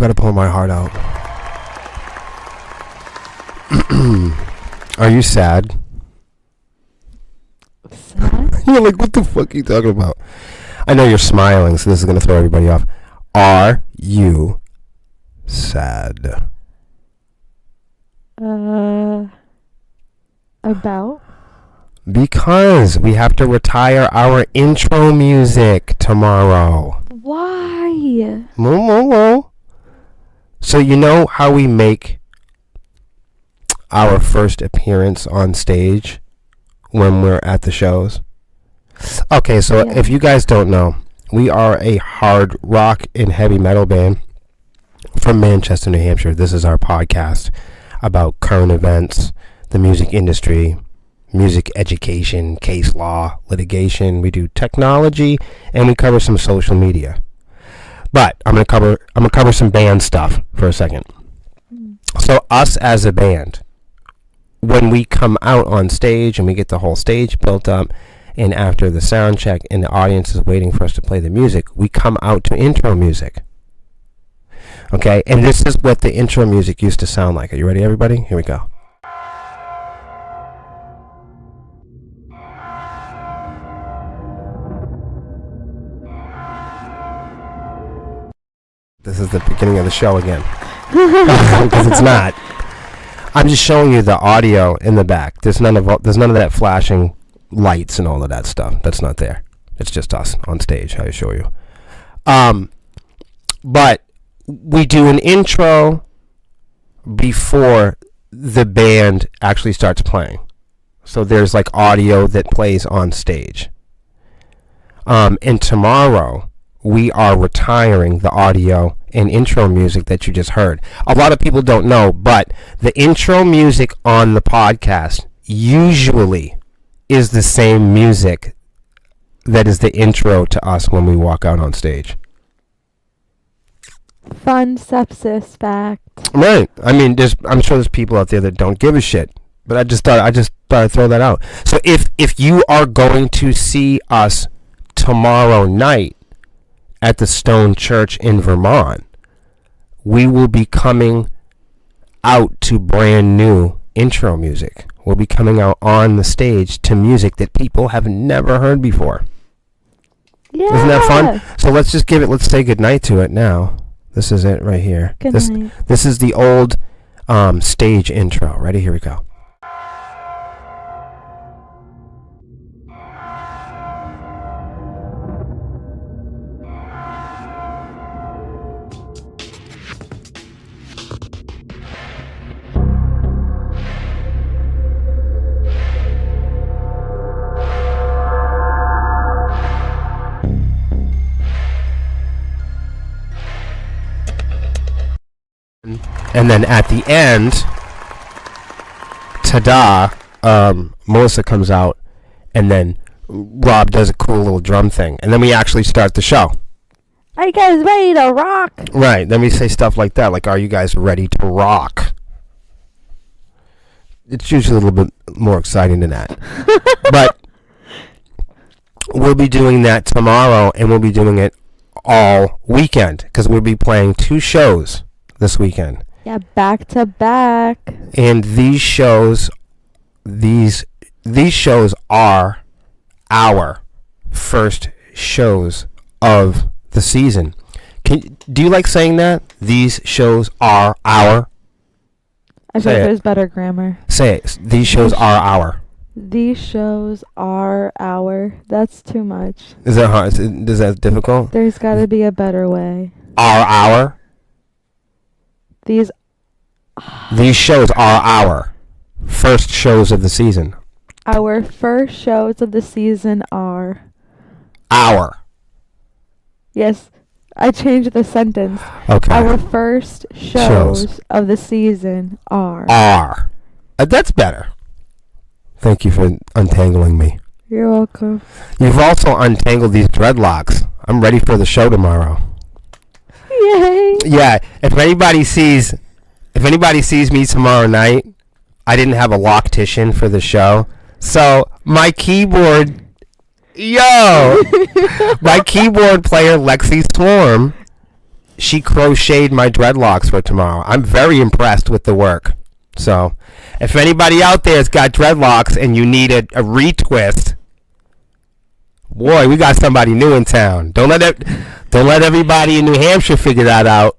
gotta pull my heart out. Are you sad? Sad? You're like, what the fuck are you talking about? I know you're smiling, so this is gonna throw everybody off. Are you sad? About? Because we have to retire our intro music tomorrow. Why? Whoa. So you know how we make our first appearance on stage when we're at the shows? Okay, so Yeah. if you guys don't know, we are a hard rock and heavy metal band from Manchester, New Hampshire. This is our podcast about current events, the music industry, music education, case law, litigation. We do technology, and we cover some social media. But I'm gonna cover some band stuff for a second. So us as a band, when we come out on stage and we get the whole stage built up, and after the sound check and the audience is waiting for us to play the music, we come out to intro music. Okay, and this is what the intro music used to sound like. Are you ready, everybody? Here we go. This is the beginning of the show again. Because it's not. I'm just showing you the audio in the back. There's none of that flashing lights and all of that stuff. That's not there. It's just us on stage, I assure you. But we do an intro before the band actually starts playing. So there's like audio that plays on stage. And tomorrow we are retiring the audio and intro music that you just heard. A lot of people don't know, but the intro music on the podcast usually is the same music that is the intro to us when we walk out on stage. Fun sepsis fact. Right. I mean, I'm sure there's people out there that don't give a shit, but I just thought I'd throw that out. So if you are going to see us tomorrow night at the Stone Church in Vermont, we will be coming out to brand new intro music. We'll be coming out on the stage to music that people have never heard before. Yeah. Isn't that fun? So let's say goodnight to it now. This is it right here. Good night. This is the old stage intro. Ready? Here we go. And then at the end, ta-da, Melissa comes out, and then Rob does a cool little drum thing. And then we actually start the show. Are you guys ready to rock? Right. Then we say stuff like that, like, are you guys ready to rock? It's usually a little bit more exciting than that. But we'll be doing that tomorrow, and we'll be doing it all weekend, because we'll be playing 2 shows this weekend. Yeah, back to back. And these shows are our first shows of the season. Do you like saying that? These shows are our. I thought there's better grammar. Say it. These shows are our. These shows are our. That's too much. Is that hard? Is that difficult? There's got to be a better way. Are our. These shows are our first shows of the season. Our first shows of the season are. Our. Yes, I changed the sentence. Okay. Our first shows of the season are. Are. That's better. Thank you for untangling me. You're welcome. You've also untangled these dreadlocks. I'm ready for the show tomorrow. Yay! Yeah, if anybody sees me tomorrow night, I didn't have a loctician for the show. So my keyboard player Lexi Swarm she crocheted my dreadlocks for tomorrow. I'm very impressed with the work. So, if anybody out there has got dreadlocks and you need a retwist, boy, we got somebody new in town. Don't let everybody in New Hampshire figure that out.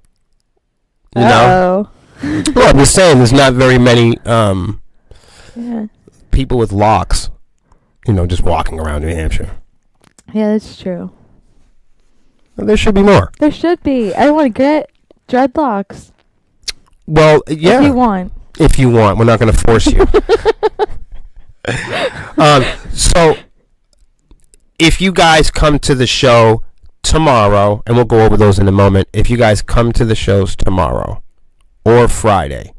You know? Well, I'm just saying, there's not very many people with locks, just walking around New Hampshire. Yeah, that's true. Well, there should be more. There should be. I want to get dreadlocks. Well, yeah. If you want. If you want. We're not going to force you. So, if you guys come to the show tomorrow, and we'll go over those in a moment. If you guys come to the shows tomorrow or Friday,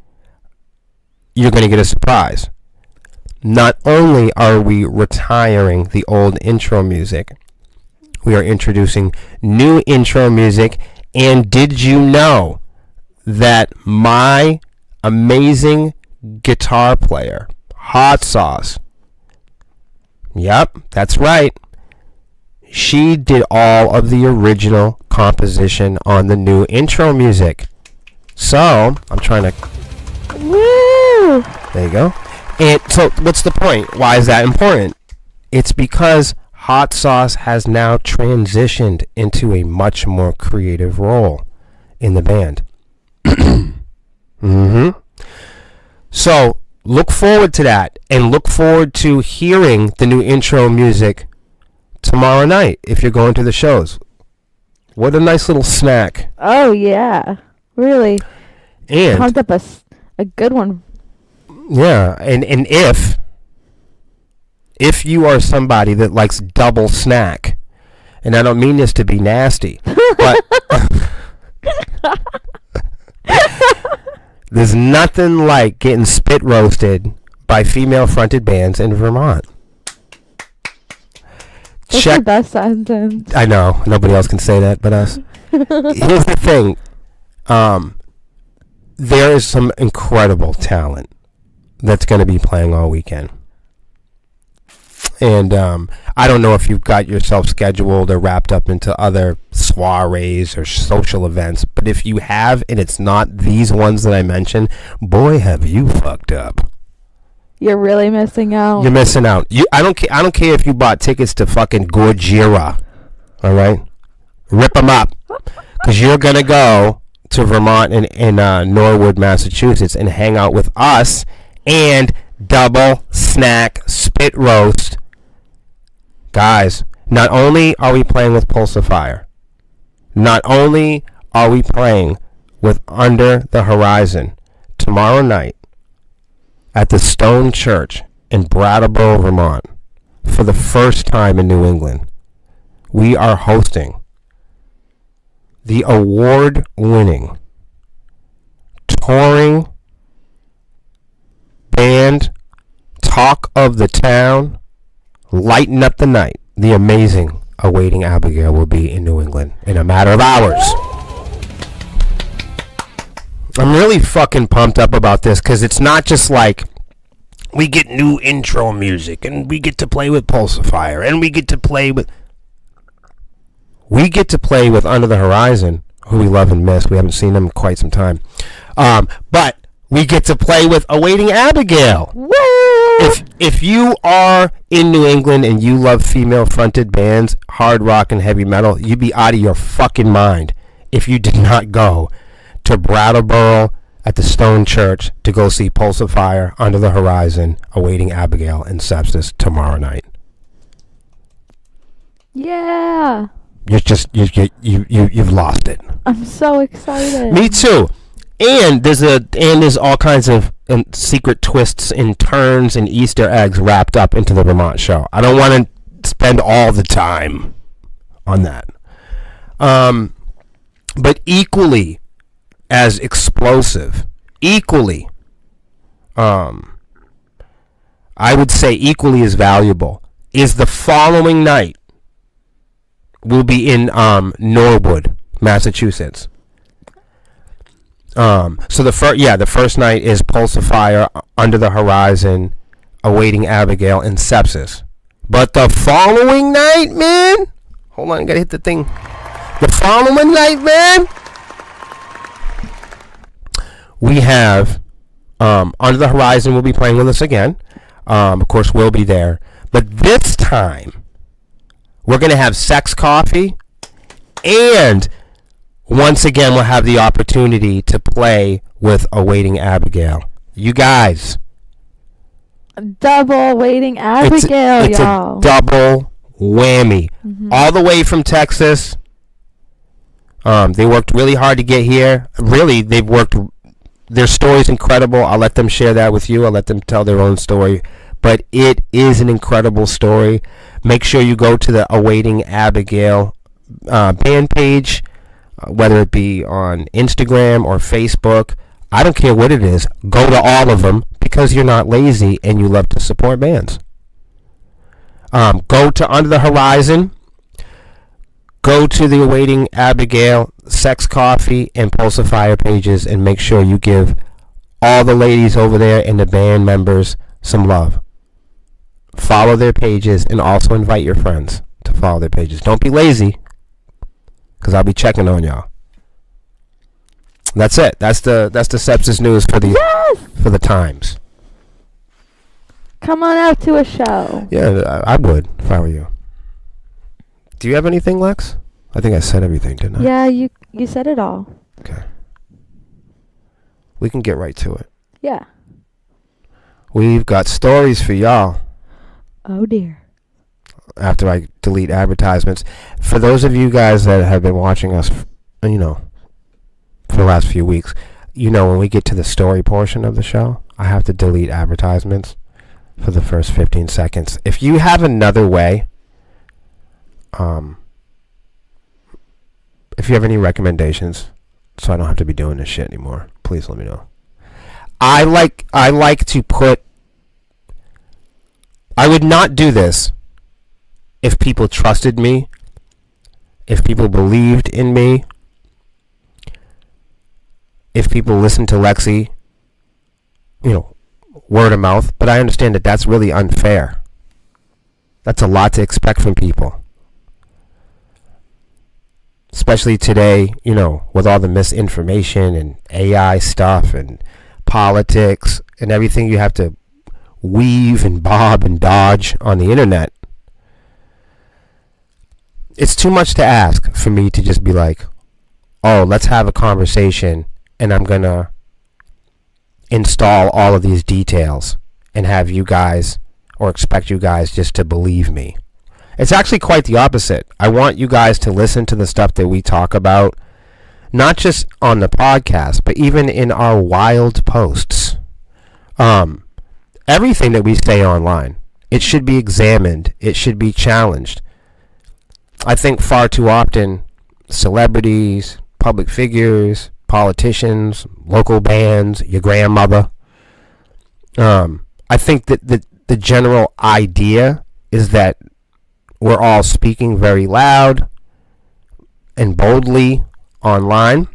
you're going to get a surprise. Not only are we retiring the old intro music, we are introducing new intro music. And did you know that my amazing guitar player, Hot Sauce, yep, that's right, she did all of the original composition on the new intro music. So, I'm trying to... Woo! There you go. And so, what's the point? Why is that important? It's because Hot Sauce has now transitioned into a much more creative role in the band. So, look forward to that, and look forward to hearing the new intro music tomorrow night if you're going to the shows. What a nice little snack. Oh, yeah. Really. And pumped up a good one. Yeah, and if you are somebody that likes double snack, and I don't mean this to be nasty, but there's nothing like getting spit roasted by female-fronted bands in Vermont. That's the best sentence. I know. Nobody else can say that but us. Here's the thing. There is some incredible talent that's going to be playing all weekend. And I don't know if you've got yourself scheduled or wrapped up into other soirees or social events, but if you have and it's not these ones that I mentioned, boy, have you fucked up. You're really missing out. You're missing out. I don't care if you bought tickets to fucking Gojira. All right? Rip them up. Because you're going to go to Vermont and Norwood, Massachusetts and hang out with us and double snack spit roast. Guys, not only are we playing with Pulsifier, not only are we playing with Under the Horizon tomorrow night at the Stone Church in Brattleboro, Vermont, for the first time in New England, we are hosting the award-winning touring band Talk of the Town, Lighten Up the Night. The amazing Awaiting Abigail will be in New England in a matter of hours. I'm really fucking pumped up about this because it's not just like we get new intro music and we get to play with Pulsifier and we get to play with Under the Horizon, who we love and miss. We haven't seen them in quite some time. But we get to play with Awaiting Abigail. Woo! If you are in New England and you love female-fronted bands, hard rock and heavy metal, you'd be out of your fucking mind if you did not go to Brattleboro at the Stone Church to go see Pulsifier, Under the Horizon, Awaiting Abigail, and Sepsiss tomorrow night. Yeah. You've lost it. I'm so excited. Me too. And there's all kinds of secret twists and turns and Easter eggs wrapped up into the Vermont show. I don't want to spend all the time on that. But equally as explosive, I would say equally as valuable, is the following night. We'll be in Norwood, Massachusetts. So the first night is Pulsifier, Under the Horizon, Awaiting Abigail, and Sepsiss. But the following night, man, hold on, I gotta hit the thing. The following night, man, we have Under the Horizon will be playing with us again. Of course, we'll be there. But this time, we're going to have Sex Coffee, and once again, we'll have the opportunity to play with Awaiting Abigail. You guys. Double Waiting Abigail, it's y'all. A double whammy. Mm-hmm. All the way from Texas. They worked really hard to get here. Really, their story's incredible. I'll let them share that with you. I'll let them tell their own story. But it is an incredible story. Make sure you go to the Awaiting Abigail band page, whether it be on Instagram or Facebook. I don't care what it is. Go to all of them because you're not lazy and you love to support bands. Go to Under the Horizon. Go to the Awaiting Abigail, Sex Coffee, and Pulse of Fire pages and make sure you give all the ladies over there and the band members some love. Follow their pages and also invite your friends to follow their pages. Don't be lazy because I'll be checking on y'all. That's it. That's the sepsis news for the times. Come on out to a show. Yeah, I would if I were you. Do you have anything, Lex? I think I said everything, didn't I? Yeah, you said it all. Okay. We can get right to it. Yeah. We've got stories for y'all. Oh, dear. After I delete advertisements. For those of you guys that have been watching us, for the last few weeks, when we get to the story portion of the show, I have to delete advertisements for the first 15 seconds. If you have another way, if you have any recommendations, so I don't have to be doing this shit anymore, please let me know. I like to put. I would not do this if people trusted me, if people believed in me, if people listened to Lexi, word of mouth. But I understand that that's really unfair. That's a lot to expect from people. Especially today, with all the misinformation and AI stuff and politics and everything you have to weave and bob and dodge on the internet. It's too much to ask for me to just be like, oh, let's have a conversation and I'm going to install all of these details and have you guys or expect you guys just to believe me. It's actually quite the opposite. I want you guys to listen to the stuff that we talk about, not just on the podcast, but even in our wild posts. Everything that we say online, it should be examined. It should be challenged. I think far too often, celebrities, public figures, politicians, local bands, your grandmother, I think that the general idea is that we're all speaking very loud and boldly online,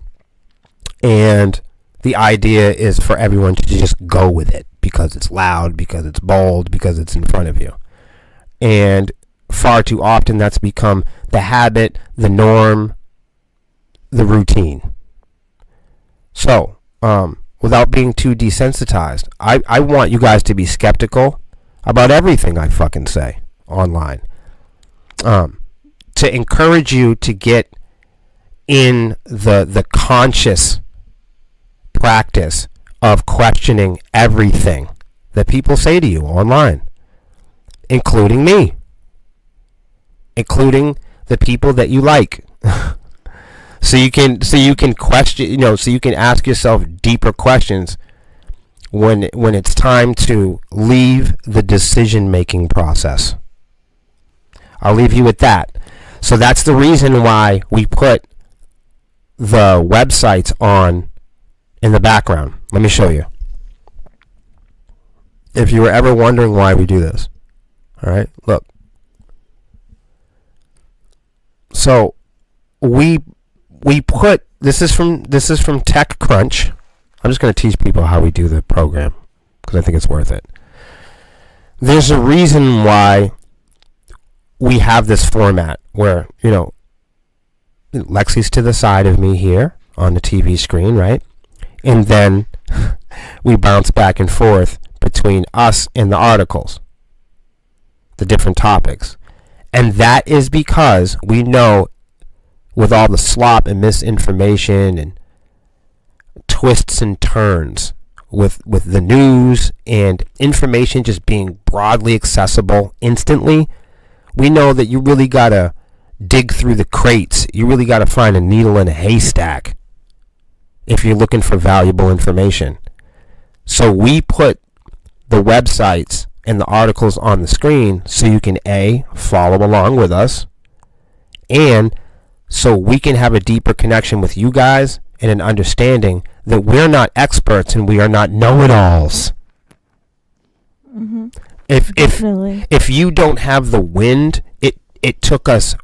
and the idea is for everyone to just go with it because it's loud, because it's bold, because it's in front of you. And far too often that's become the habit, the norm, the routine. So, without being too desensitized, I want you guys to be skeptical about everything I fucking say online. To encourage you to get in the conscious practice of questioning everything that people say to you online, including me, including the people that you like. so you can question, so you can ask yourself deeper questions when it's time to leave the decision-making process. I'll leave you with that. So that's the reason why we put the websites on in the background. Let me show you. If you were ever wondering why we do this. All right, look. So we put this is from TechCrunch. I'm just going to teach people how we do the program because I think it's worth it. There's a reason why we have this format where, Lexi's to the side of me here on the TV screen, right? and then we bounce back and forth between us and the articles, the different topics. And that is because we know, with all the slop and misinformation and twists and turns with the news and information just being broadly accessible instantly, we know that you really gotta dig through the crates. You really gotta find a needle in a haystack if you're looking for valuable information. So we put the websites and the articles on the screen so you can A, follow along with us, and so we can have a deeper connection with you guys and an understanding that we're not experts and we are not know-it-alls. Mm-hmm. If you don't have the wind, it took us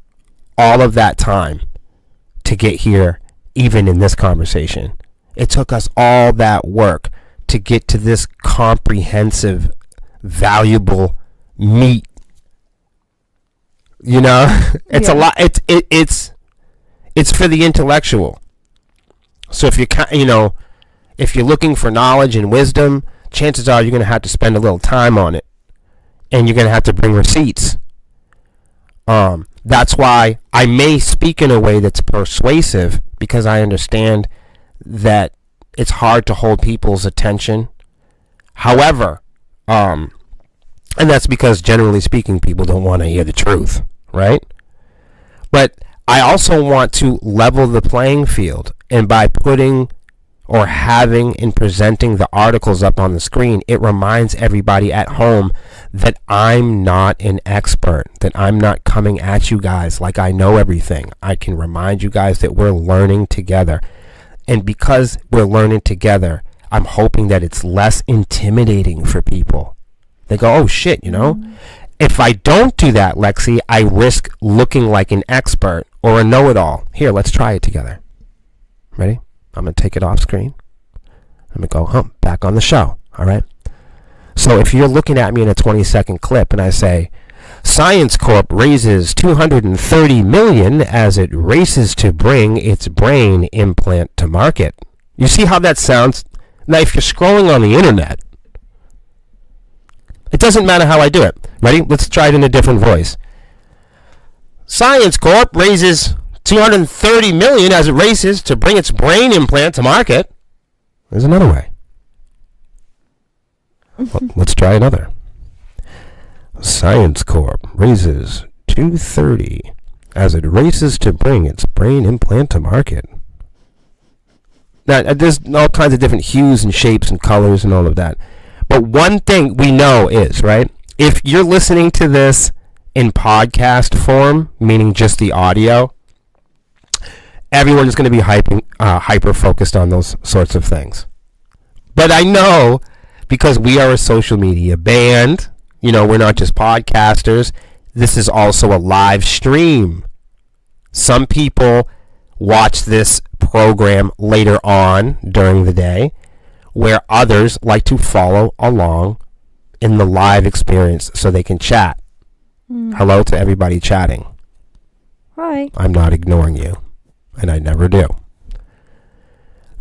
all of that time to get here, even in this conversation. It took us all that work to get to this comprehensive, valuable meat. You know, it's a lot. It's for the intellectual. So if if you're looking for knowledge and wisdom, chances are you're going to have to spend a little time on it, and you're going to have to bring receipts. That's why I may speak in a way that's persuasive, because I understand that it's hard to hold people's attention. However, and that's because, generally speaking, people don't want to hear the truth, right? But I also want to level the playing field, and by putting or having and presenting the articles up on the screen, it reminds everybody at home that I'm not an expert, that I'm not coming at you guys like I know everything. I can remind you guys that we're learning together. And because we're learning together, I'm hoping that it's less intimidating for people. They go, oh shit, If I don't do that, Lexi, I risk looking like an expert or a know-it-all. Here, let's try it together. Ready? I'm going to take it off screen. I'm going to go back on the show. All right? So if you're looking at me in a 20-second clip and I say, Science Corp raises $230 million as it races to bring its brain implant to market. You see how that sounds? Now, if you're scrolling on the internet, it doesn't matter how I do it. Ready? Let's try it in a different voice. Science Corp raises $230 million as it races to bring its brain implant to market. There's another way. Let's try another. Science Corp raises $230 as it races to bring its brain implant to market. Now, there's all kinds of different hues and shapes and colors and all of that. But one thing we know is, right, if you're listening to this in podcast form, meaning just the audio, everyone is going to be hyper-focused on those sorts of things. But I know, because we are a social media band, we're not just podcasters, this is also a live stream. Some people watch this program later on during the day, where others like to follow along in the live experience so they can chat. Hello to everybody chatting. Hi. I'm not ignoring you, and I never do.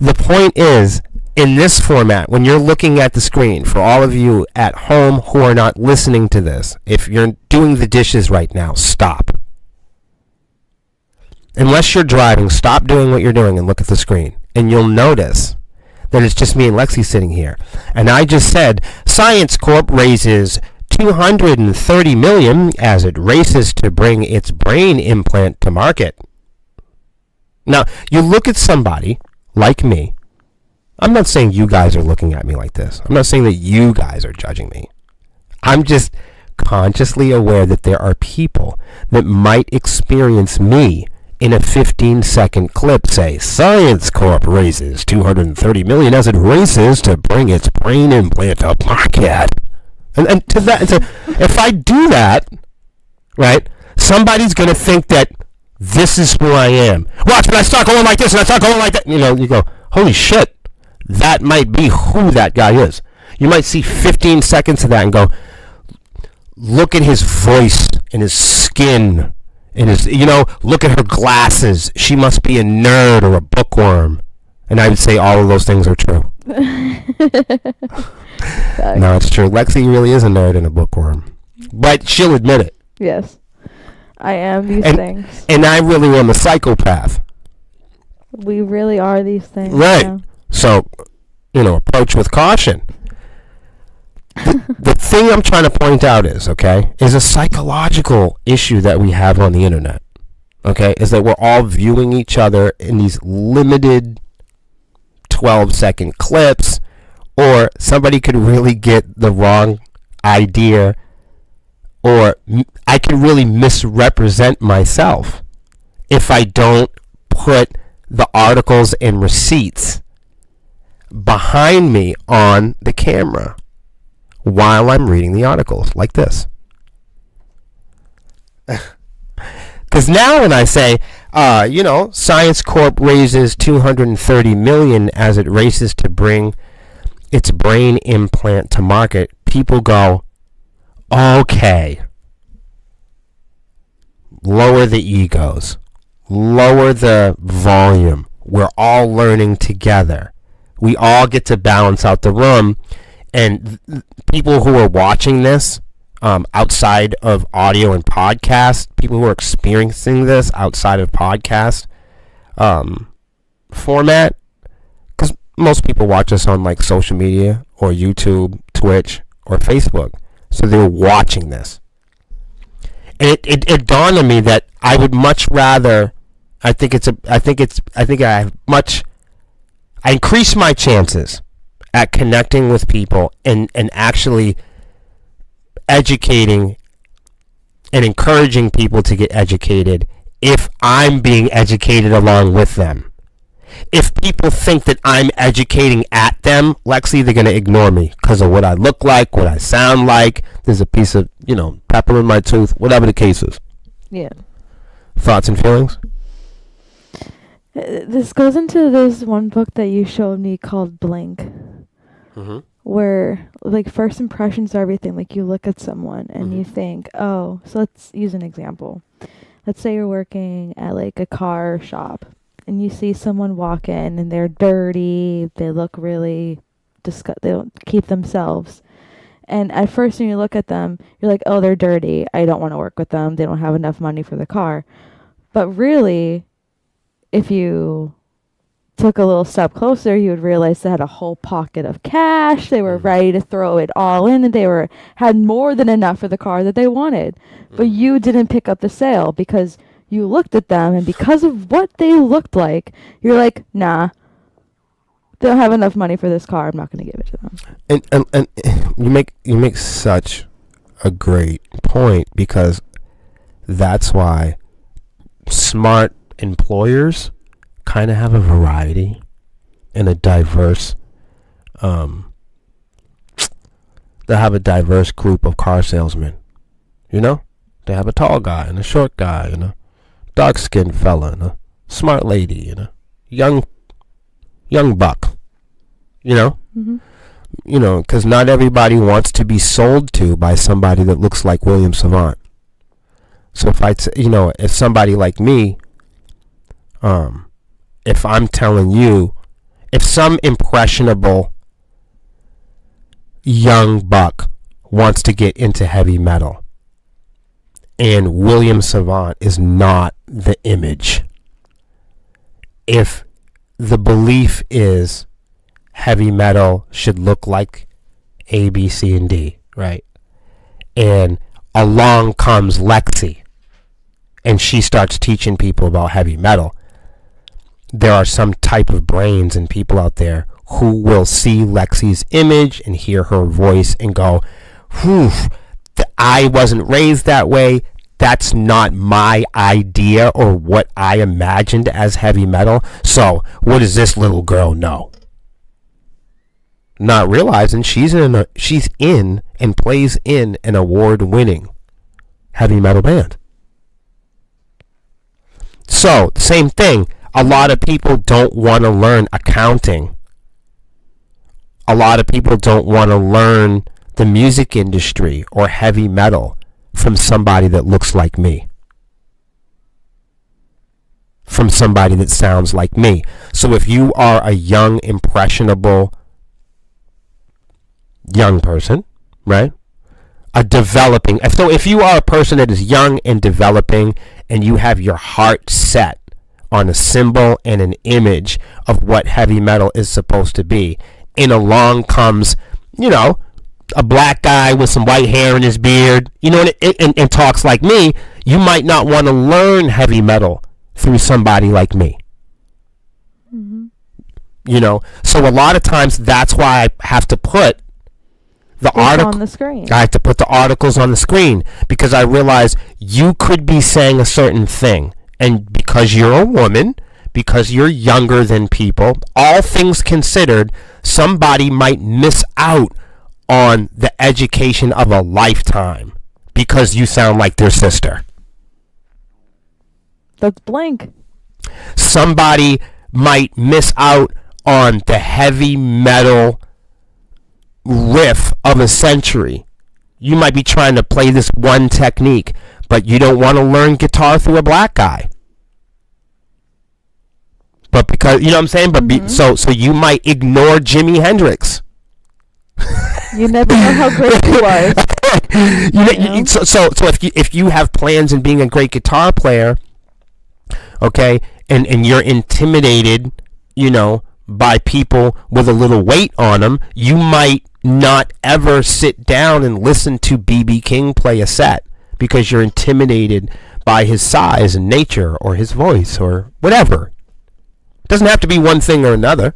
The point is, in this format, when you're looking at the screen, for all of you at home who are not listening to this, if you're doing the dishes right now, stop. Unless you're driving, stop doing what you're doing and look at the screen. And you'll notice that it's just me and Lexi sitting here. And I just said, Science Corp raises $230 million as it races to bring its brain implant to market. Now, you look at somebody like me. I'm not saying you guys are looking at me like this. I'm not saying that you guys are judging me. I'm just consciously aware that there are people that might experience me in a 15-second clip say, Science Corp raises $230 million as it races to bring its brain implant to market. And to that, if I do that, right, somebody's going to think that this is who I am. Watch, when I start going like this and I start going like that, you go, holy shit, that might be who that guy is. You might see 15 seconds of that and go, look at his voice and his skin and his, look at her glasses. She must be a nerd or a bookworm. And I would say all of those things are true. No, it's true. Lexi really is a nerd and a bookworm. But she'll admit it. Yes. I am these things. And I really am a psychopath. We really are these things. Right. Yeah. So, approach with caution. The thing I'm trying to point out is a psychological issue that we have on the internet. Okay, is that we're all viewing each other in these limited 12-second clips, or somebody could really get the wrong idea, or I could really misrepresent myself if I don't put the articles and receipts behind me on the camera while I'm reading the articles like this. Because now when I say, Science Corp raises $230 million as it races to bring its brain implant to market, people go, okay, lower the egos, lower the volume. We're all learning together. We all get to balance out the room. And people who are watching this outside of audio and podcast, people who are experiencing this outside of podcast format, because most people watch us on like social media or YouTube, Twitch, or Facebook, so they're watching this. And it dawned on me that I would much rather. I increase my chances at connecting with people and actually educating and encouraging people to get educated if I'm being educated along with them. If people think that I'm educating at them, Lexi, they're going to ignore me because of what I look like, what I sound like. There's a piece of, pepper in my tooth, whatever the case is. Yeah. Thoughts and feelings? This goes into this one book that you showed me called Blink. Mm-hmm. Where, like, first impressions are everything. Like, you look at someone and you think, oh, so let's use an example. Let's say you're working at, like, a car shop and you see someone walk in and they're dirty. They look really they don't keep themselves. And at first when you look at them, you're like, oh, they're dirty. I don't want to work with them. They don't have enough money for the car. But really, if you took a little step closer, you would realize they had a whole pocket of cash. They were ready to throw it all in, and they had more than enough for the car that they wanted. But you didn't pick up the sale because you looked at them, and because of what they looked like, you're like, nah, they don't have enough money for this car. I'm not going to give it to them. And you make such a great point, because that's why smart employers kind of have a variety and a diverse they have a diverse group of car salesmen. They have a tall guy and a short guy and a dark-skinned fella and a smart lady and a young buck. Mm-hmm. Because not everybody wants to be sold to by somebody that looks like William Savant. So if somebody like me, if I'm telling you, if some impressionable young buck wants to get into heavy metal and William Savant is not the image, if the belief is heavy metal should look like A, B, C, and D, right? And along comes Lexi and she starts teaching people about heavy metal, there are some type of brains and people out there who will see Lexi's image and hear her voice and go, whew, I wasn't raised that way. That's not my idea or what I imagined as heavy metal. So what does this little girl know? Not realizing she's in and plays in an award-winning heavy metal band. So, same thing. A lot of people don't want to learn accounting. A lot of people don't want to learn the music industry or heavy metal from somebody that looks like me. from somebody that sounds like me. So if you are a young, impressionable young person, right? So if you are a person that is young and developing and you have your heart set on a symbol and an image of what heavy metal is supposed to be, and along comes, a black guy with some white hair in his beard, and talks like me, you might not want to learn heavy metal through somebody like me. So a lot of times that's why I have to put the article on the screen. I have to put the articles on the screen because I realize you could be saying a certain thing, and because you're a woman, because you're younger than people, all things considered, somebody might miss out on the education of a lifetime because you sound like their sister. That's blank. Somebody might miss out on the heavy metal riff of a century. You might be trying to play this one technique, but you don't want to learn guitar through a black guy. But because, you know what I'm saying? But so you might ignore Jimi Hendrix. You never know how great he was. So if you have plans in being a great guitar player, okay, and you're intimidated, by people with a little weight on them, you might not ever sit down and listen to B.B. King play a set because you're intimidated by his size and nature or his voice or whatever. It doesn't have to be one thing or another.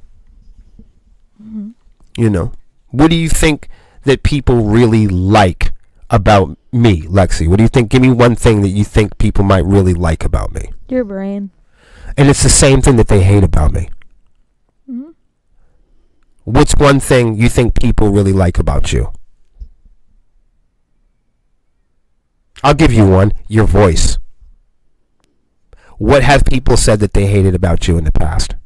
What do you think that people really like about me, Lexi? What do you think? Give me one thing that you think people might really like about me. Your brain. And it's the same thing that they hate about me. What's one thing you think people really like about you? I'll give you one. Your voice. What have people said that they hated about you in the past?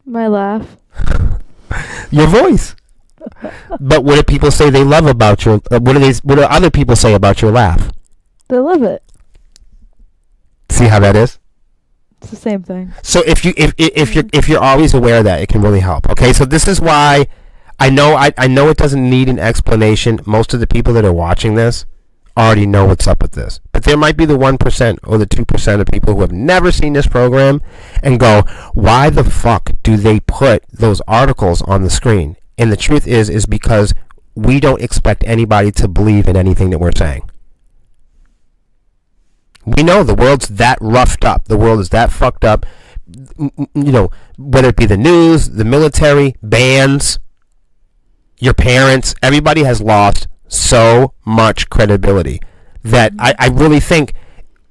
My laugh. Your voice. But what do people say they love about your? What do other people say about your laugh? They love it. See how that is? It's the same thing. So if you're always aware of that, it can really help. Okay, so this is why I know it doesn't need an explanation. Most of the people that are watching this already know what's up with this. But there might be the 1% or the 2% of people who have never seen this program and go, why the fuck do they put those articles on the screen? And the truth is because we don't expect anybody to believe in anything that we're saying. We know the world's that roughed up. The world is that fucked up. Whether it be the news, the military, bands, your parents, everybody has lost so much credibility that I really think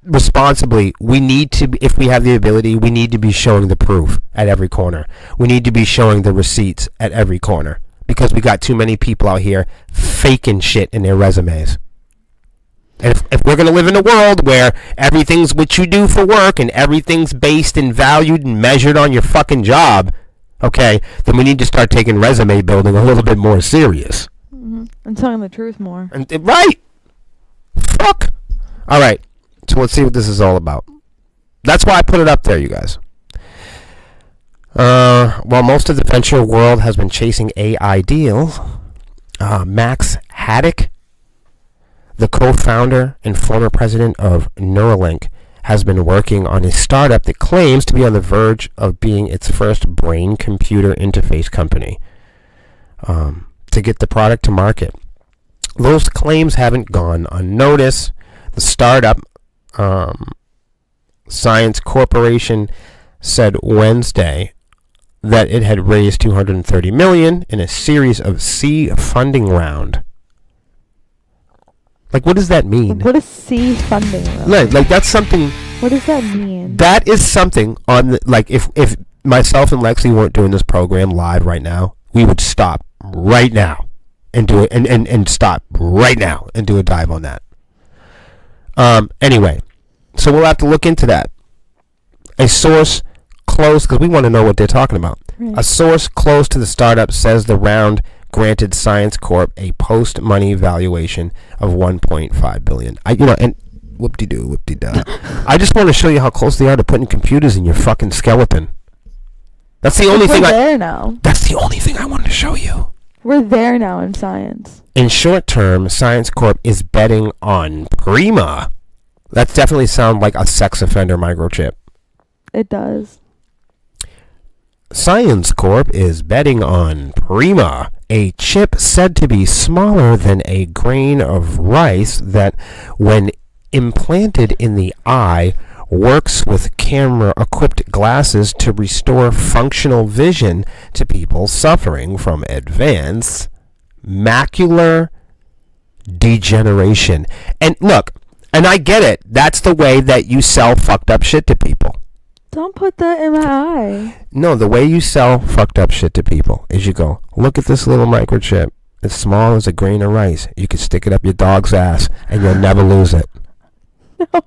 responsibly we need to, if we have the ability, we need to be showing the proof at every corner. We need to be showing the receipts at every corner because we got too many people out here faking shit in their resumes. And if we're going to live in a world where everything's what you do for work and everything's based and valued and measured on your fucking job, okay, then we need to start taking resume building a little bit more serious. And telling the truth more. Right. Fuck. All right. So let's see what this is all about. That's why I put it up there, you guys. While most of the venture world has been chasing AI deals, Max Haddock, the co-founder and former president of Neuralink, has been working on a startup that claims to be on the verge of being its first brain-computer interface company to get the product to market. Those claims haven't gone unnoticed. The startup, Science Corporation, said Wednesday that it had raised $230 million in a series of seed funding round. Like, what does that mean? What is C funding? Like that's something. What does that mean? That is something on the, like if myself and Lexi weren't doing this program live right now, we would stop right now and do it and stop right now and do a dive on that. Anyway, so we'll have to look into that. A source close, because we want to know what they're talking about. Right. A source close to the startup says the round granted Science Corp a post-money valuation of $1.5 billion. And Whoop-de-doo, whoop-de-da. I just want to show you how close they are to putting computers in your fucking skeleton. That's the only thing We're there now. That's the only thing I wanted to show you. We're there now in science. In short term, Science Corp is betting on Prima. That definitely sounds like a sex offender microchip. It does. Science Corp is betting on Prima, a chip said to be smaller than a grain of rice that, when implanted in the eye, works with camera-equipped glasses to restore functional vision to people suffering from advanced macular degeneration. And look, and I get it. That's the way that you sell fucked up shit to people. Don't put that in my eye. No, the way you sell fucked up shit to people is you go, look at this little microchip. It's small as a grain of rice. You can stick it up your dog's ass and you'll never lose it. No.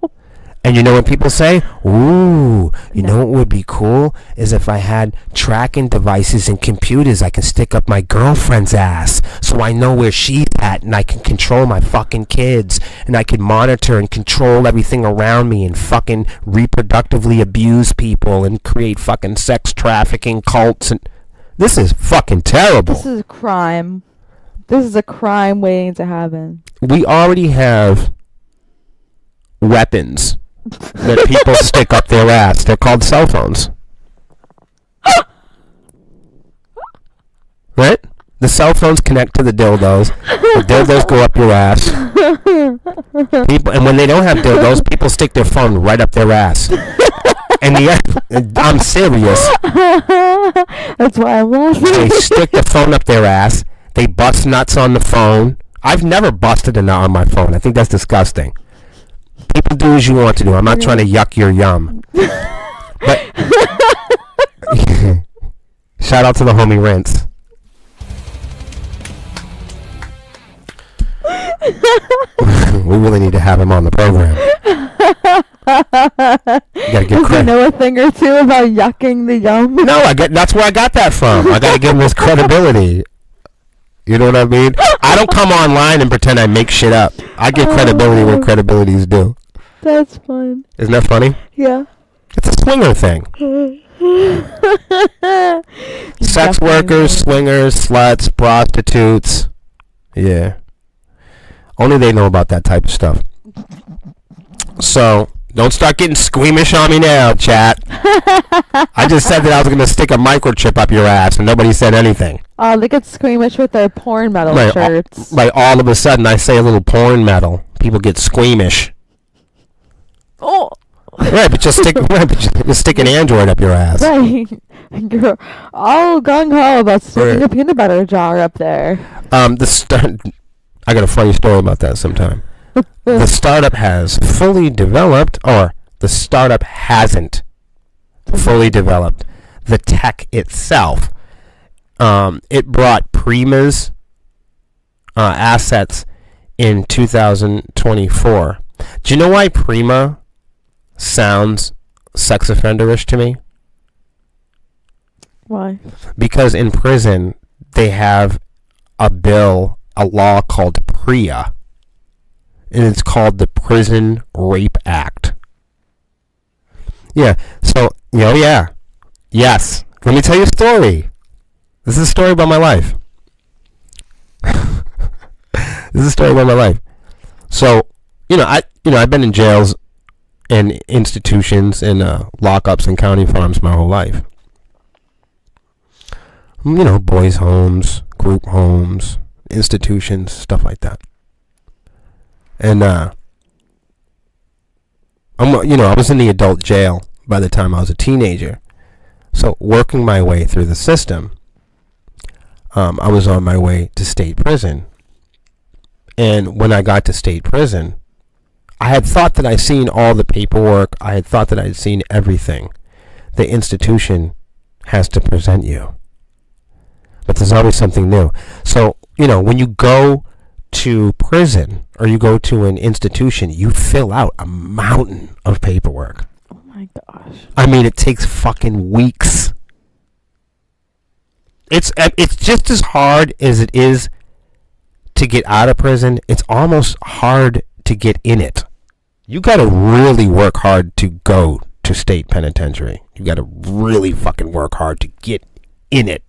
And you know what people say? Ooh, you know what would be cool is if I had tracking devices and computers I can stick up my girlfriend's ass so I know where she's at and I can control my fucking kids and I can monitor and control everything around me and fucking reproductively abuse people and create fucking sex trafficking cults. And this is fucking terrible. This is a crime. This is a crime waiting to happen. We already have weapons that people stick up their ass. They're called cell phones. Right? The cell phones connect to the dildos. The dildos go up your ass. People, and when they don't have dildos, people stick their phone right up their ass. And I'm serious. That's why I'm laughing. They stick the phone up their ass. They bust nuts on the phone. I've never busted a nut on my phone. I think that's disgusting. People do as you want to do. I'm not trying to yuck your yum. But shout out to the homie Rinse. We really need to have him on the program. You gotta give Does he know a thing or two about yucking the yum? No, that's where I got that from. I gotta give him his credibility. You know what I mean? I don't come online and pretend I make shit up. I give credibility where credibility is due. That's fun. Isn't that funny? Yeah. It's a swinger thing. Sex workers, swingers, sluts, prostitutes. Yeah. Only they know about that type of stuff. So, don't start getting squeamish on me now, chat. I just said that I was going to stick a microchip up your ass and nobody said anything. Oh, they get squeamish with their porn metal shirts. Like all of a sudden I say a little porn metal. People get squeamish. Oh. Right, but just stick an Android up your ass. Right. You're all gung-ho about sticking a peanut butter jar up there. I got a funny story about that sometime. The startup has fully developed, or the startup hasn't fully developed the tech itself. It brought Prima's assets in 2024. Do you know why Prima sounds sex offenderish to me? Why? Because in prison they have a law called PREA, and it's called the Prison Rape Act. Yeah, so, yes. Let me tell you a story. This is a story about my life. So, I've been in jails and institutions and lockups and county farms my whole life. Boys' homes, group homes, institutions, stuff like that. And I was in the adult jail by the time I was a teenager. So working my way through the system, I was on my way to state prison. And when I got to state prison, I had thought that I'd seen all the paperwork. I had thought that I'd seen everything the institution has to present you. But there's always something new. So, when you go to prison or you go to an institution, you fill out a mountain of paperwork. Oh my gosh. I mean, it takes fucking weeks. It's just as hard as it is to get out of prison. It's almost hard to get in it. you got to really work hard to go to state penitentiary. You got to really fucking work hard to get in it.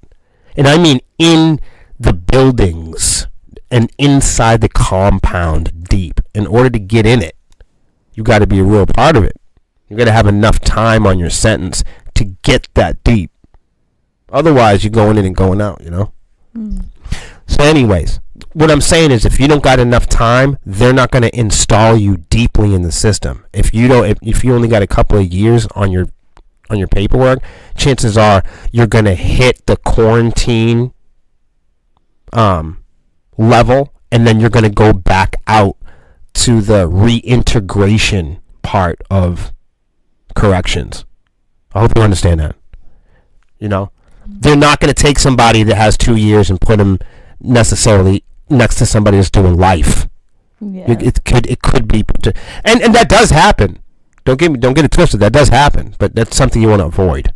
And I mean in the buildings and inside the compound deep. In order to get in it, you got to be a real part of it. You got to have enough time on your sentence to get that deep. Otherwise, you're going in and going out, you know? So anyways, what I'm saying is if you don't got enough time, they're not going to install you deeply in the system. If you only got a couple of years on your paperwork, chances are you're going to hit the quarantine level, and then you're going to go back out to the reintegration part of corrections. I hope you understand that. You know, they're not going to take somebody that has 2 years and put them necessarily next to somebody that's doing life. Yeah. It could be, and that does happen. Don't get it twisted. That does happen, but that's something you want to avoid.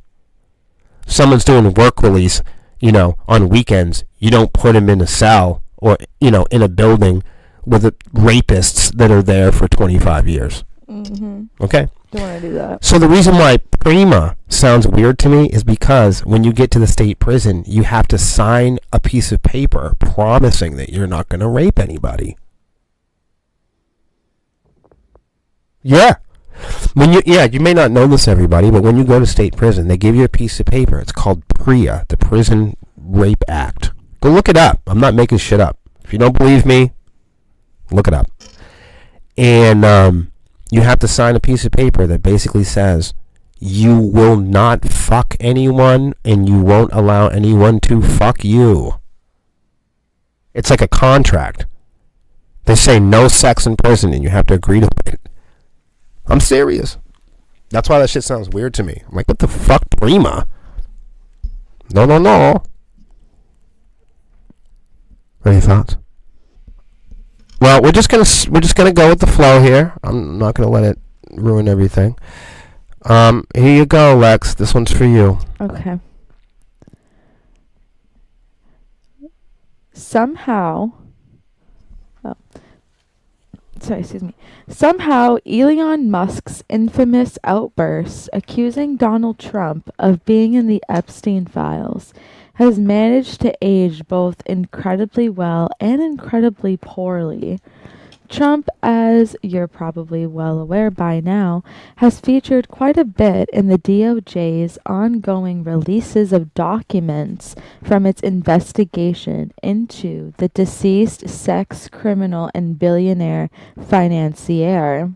If someone's doing work release, you know, on weekends, you don't put them in a cell or, you know, in a building with rapists that are there for 25 years. Okay? Don't want to do that. So the reason why Prima sounds weird to me is because when you get to the state prison, you have to sign a piece of paper promising that you're not going to rape anybody. Yeah. You may not know this, everybody, but when you go to state prison, they give you a piece of paper. It's called PREA, the Prison Rape Act. Go look it up. I'm not making shit up. If you don't believe me, look it up. And you have to sign a piece of paper that basically says you will not fuck anyone and you won't allow anyone to fuck you. It's like a contract. They say no sex in prison and you have to agree to it. I'm serious. That's why that shit sounds weird to me. I'm like, what the fuck, Prima? No. Any thoughts? Well, we're just gonna go with the flow here. I'm not gonna let it ruin everything. Here you go, Lex. This one's for you. Okay. Somehow, Elon Musk's infamous outburst accusing Donald Trump of being in the Epstein files has managed to age both incredibly well and incredibly poorly. Trump, as you're probably well aware by now, has featured quite a bit in the DOJ's ongoing releases of documents from its investigation into the deceased sex criminal and billionaire financier.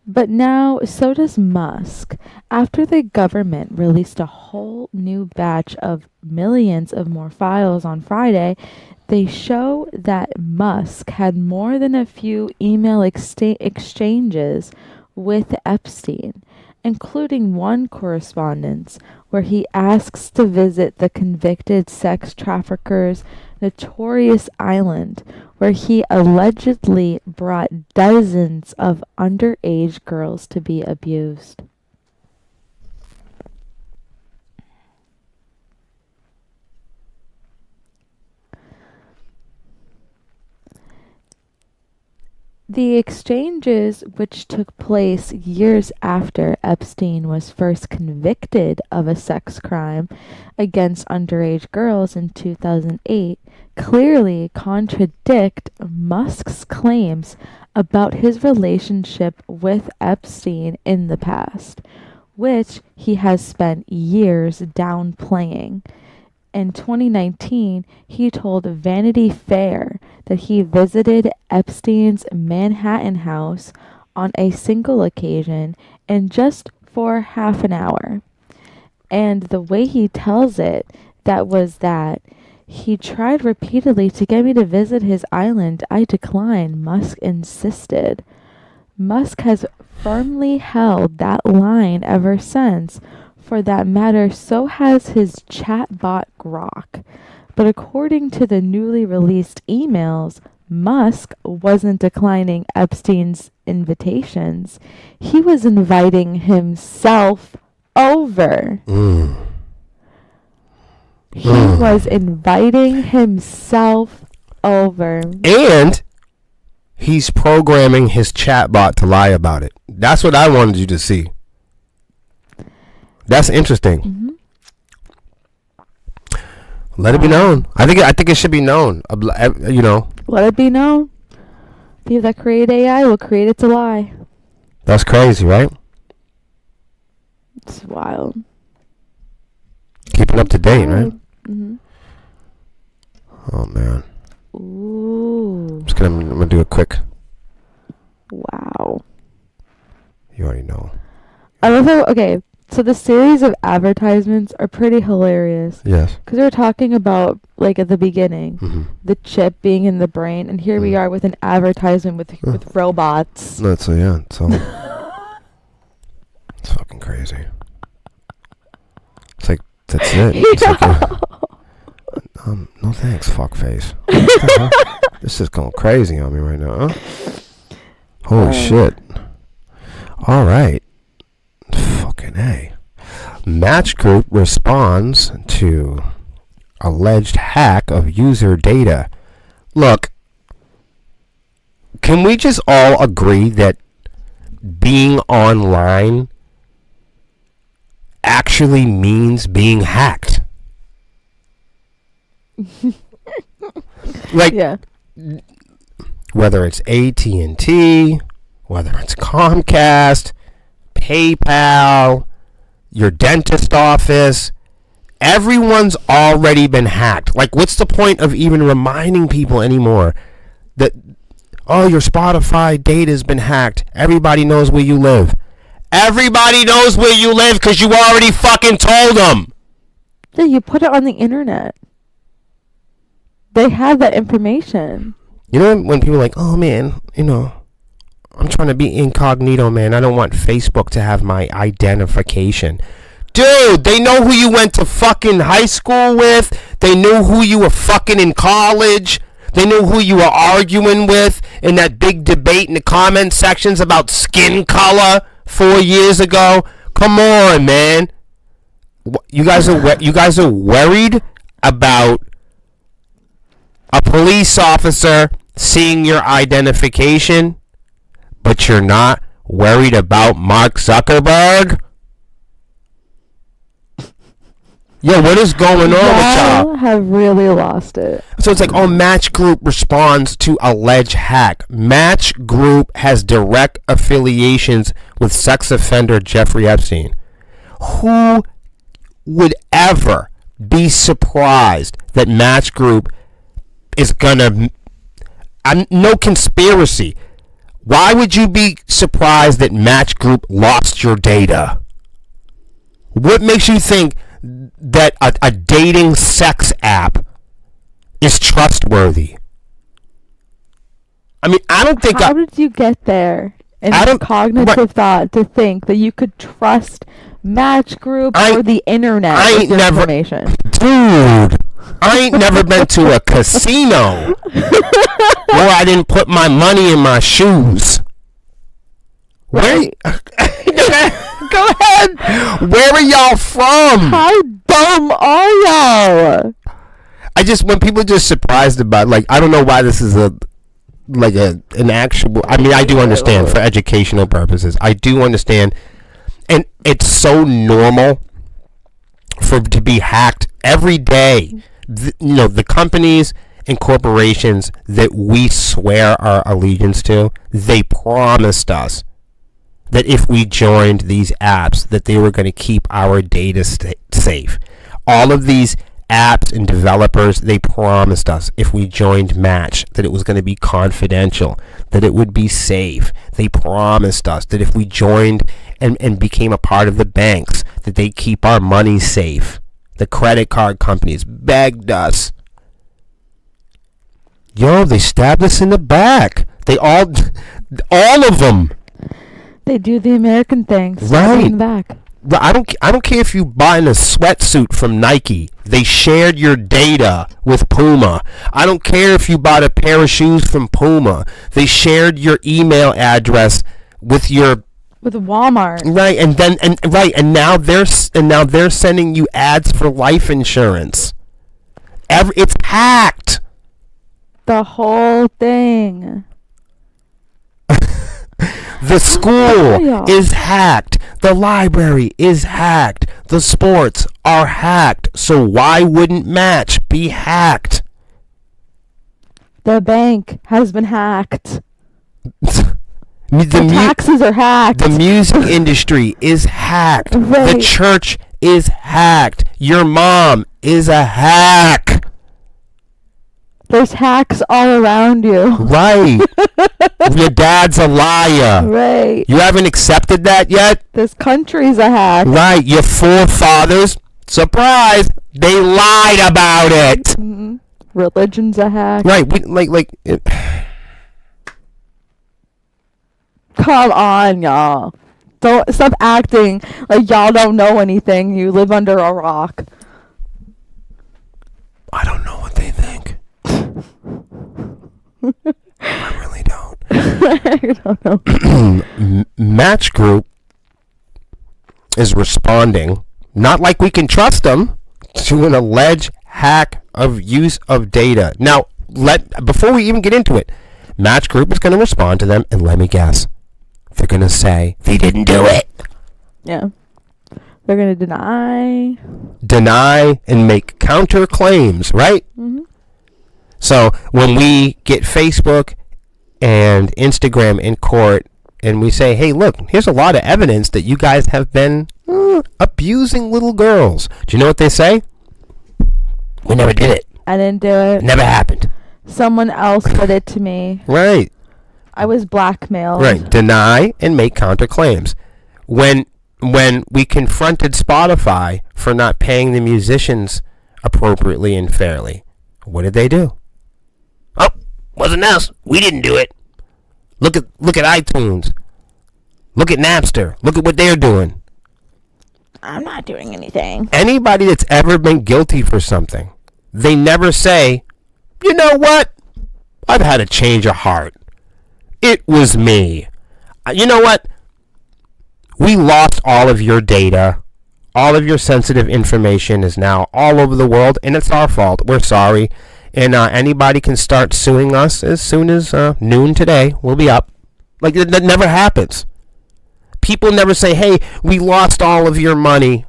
But now, so does Musk. After the government released a whole new batch of millions of more files on Friday, they show that Musk had more than a few email exchanges with Epstein, including one correspondence where he asks to visit the convicted sex trafficker's notorious island, where he allegedly brought dozens of underage girls to be abused. The exchanges, which took place years after Epstein was first convicted of a sex crime against underage girls in 2008, clearly contradict Musk's claims about his relationship with Epstein in the past, which he has spent years downplaying. In 2019, he told Vanity Fair that he visited Epstein's Manhattan house on a single occasion and just for half an hour. And the way he tells it, that was that he tried repeatedly to get me to visit his island. I declined, Musk insisted. Musk has firmly held that line ever since. For that matter, so has his chatbot Grok. But according to the newly released emails, Musk wasn't declining Epstein's invitations. He was inviting himself over. He was inviting himself over. And he's programming his chatbot to lie about it. That's what I wanted you to see. That's interesting. Mm-hmm. Let it be known. I think it should be known. You know. Let it be known. People that create AI will create it to lie. That's crazy, right? It's wild. Keeping up to date, right? Mm-hmm. Oh man. Ooh. I'm gonna do a quick. Wow. You already know. I love how. Okay, so the series of advertisements are pretty hilarious. Yes. Because we were talking about, like, at the beginning, Mm-hmm. the chip being in the brain, and here we are with an advertisement with robots. That's yeah. So it's fucking crazy. It's like that's it. It's like, no thanks, fuckface. This is going crazy on me right now, huh? Holy shit. All right. Fucking A. Match Group responds to alleged hack of user data. Look, can we just all agree that being online actually means being hacked? Like, Yeah. whether it's AT&T, whether it's Comcast, PayPal, your dentist office, everyone's already been hacked. Like, what's the point of even reminding people anymore that, oh, your Spotify data's been hacked? Everybody knows where you live. Everybody knows where you live because you already fucking told them. Yeah, you put it on the internet. They have that information. You know, when people are like, oh man, you know, I'm trying to be incognito, man. I don't want Facebook to have my identification. Dude, they know who you went to fucking high school with. They knew who you were fucking in college. They knew who you were arguing with in that big debate in the comment sections about skin color 4 years ago. Come on, man. You guys are worried about a police officer seeing your identification, but you're not worried about Mark Zuckerberg? Yo, what is going on with y'all? Have really lost it. So it's like, oh, Match Group responds to alleged hack. Match Group has direct affiliations with sex offender Jeffrey Epstein. Who would ever be surprised that Match Group is gonna... no conspiracy. Why would you be surprised that Match Group lost your data? What makes you think that a dating sex app is trustworthy? I mean, I don't think... How did you get there? And I don't- cognitive thought to think that you could trust Match Group or the internet I with ain't your never- information. Dude, I ain't never been to a casino where I didn't put my money in my shoes. Right. Go ahead. Where are y'all from? How dumb are y'all? When people are just surprised about, like, I don't know why this is an actual, I mean, I do understand for educational purposes. I do understand. And it's so normal to be hacked every day. The companies and corporations that we swear our allegiance to, they promised us that if we joined these apps, that they were going to keep our data safe. All of these apps and developers, they promised us if we joined Match that it was going to be confidential, that it would be safe. They promised us that if we joined and became a part of the banks, that they keep our money safe. The credit card companies begged us. Yo, they stabbed us in the back. They all of them. They do the American thing. Right. In the back. I don't care if you buying a sweatsuit from Nike. They shared your data with Puma. I don't care if you bought a pair of shoes from Puma. They shared your email address with Walmart. Right, and now they're sending you ads for life insurance. It's hacked. The whole thing. The school is hacked. The library is hacked. The sports are hacked. So why wouldn't Match be hacked? The bank has been hacked. The taxes are hacked. The music industry is hacked. Right. The church is hacked. Your mom is a hack. There's hacks all around you. Right. Your dad's a liar. Right. You haven't accepted that yet? This country's a hack. Right. Your forefathers, surprise, they lied about it. Mm-hmm. Religion's a hack. Right. Come on, y'all. Don't stop acting like y'all don't know anything. You live under a rock. I don't know what they think. I really don't. I don't know. Match Group is responding, not like we can trust them, to an alleged hack of use of data. Now, before we even get into it, Match Group is going to respond to them, and let me guess. They're going to say they didn't do it. Yeah. They're going to deny and make counter claims, right? Mm-hmm. So when we get Facebook and Instagram in court and we say, hey, look, here's a lot of evidence that you guys have been abusing little girls. Do you know what they say? We never did it. I didn't do it. Never happened. Someone else did it to me. Right. I was blackmailed. Right. Deny and make counter claims. When we confronted Spotify for not paying the musicians appropriately and fairly, what did they do? Oh, wasn't us. We didn't do it. Look at iTunes. Look at Napster. Look at what they're doing. I'm not doing anything. Anybody that's ever been guilty for something, they never say, you know what? I've had a change of heart. It was me. You know what? We lost all of your data. All of your sensitive information is now all over the world, and it's our fault. We're sorry. And anybody can start suing us as soon as noon today. We'll be up. Like, that never happens. People never say, hey, we lost all of your money.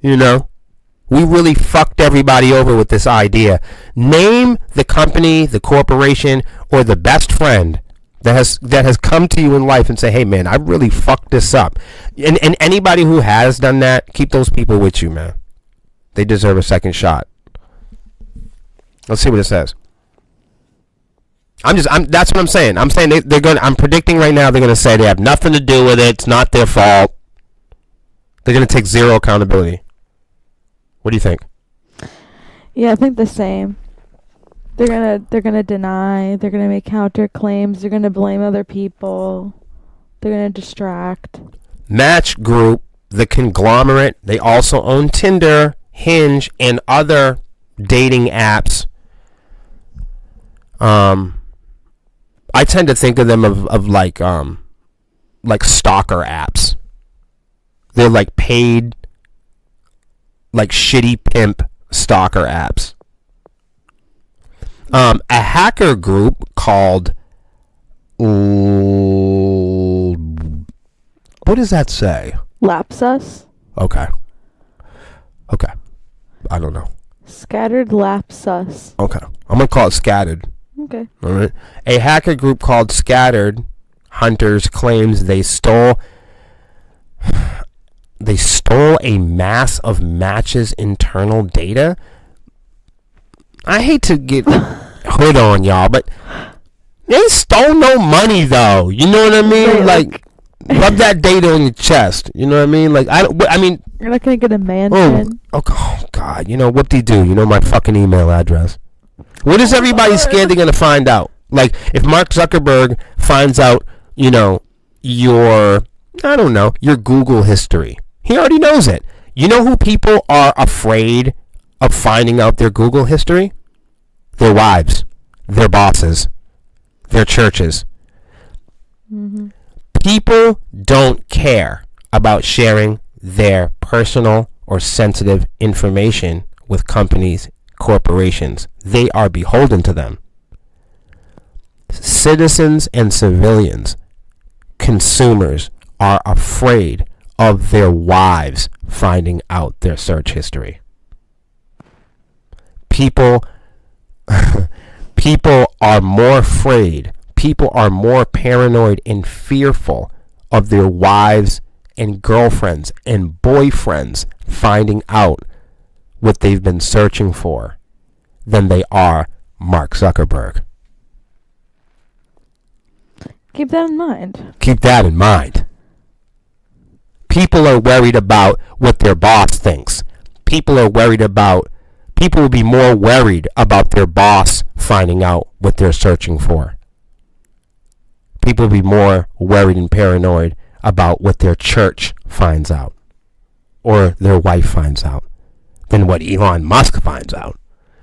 You know? We really fucked everybody over with this idea. Name the company, the corporation, or the best friend that has come to you in life and say, hey, man, I really fucked this up. And anybody who has done that, keep those people with you, man. They deserve a second shot. Let's see what it says. That's what I'm saying. I'm saying I'm predicting right now they're going to say they have nothing to do with it. It's not their fault. They're going to take zero accountability. What do you think? Yeah, I think the same. They're gonna deny. They're gonna make counter claims. They're gonna blame other people. They're gonna distract. Match Group, the conglomerate, they also own Tinder, Hinge, and other dating apps. I tend to think of them of like stalker apps. They're like paid, like shitty pimp stalker apps. A hacker group called, what does that say? Lapsus. Okay. I don't know. Scattered lapsus. Okay. I'm going to call it Scattered. Okay. All right. A hacker group called Scattered Hunters claims they stole a mass of Match's internal data. I hate to get hood on y'all, but they stole no money though. You know what I mean? Like, rub that data on your chest. You know what I mean? Like, I mean, you're not gonna get a mansion. Oh God! You know whoop-de-doo. You know my fucking email address. What is everybody scared they're gonna find out? Like, if Mark Zuckerberg finds out, you know, your Google history, he already knows it. You know who people are afraid of finding out their Google history? Their wives, their bosses, their churches. Mm-hmm. People don't care about sharing their personal or sensitive information with companies, corporations. They are beholden to them. Citizens and civilians consumers are afraid of their wives finding out their search history. People are more afraid. People are more paranoid and fearful of their wives and girlfriends and boyfriends finding out what they've been searching for than they are Mark Zuckerberg. Keep that in mind. Keep that in mind. People are worried about what their boss thinks. People will be more worried about their boss finding out what they're searching for. People will be more worried and paranoid about what their church finds out or their wife finds out than what Elon Musk finds out.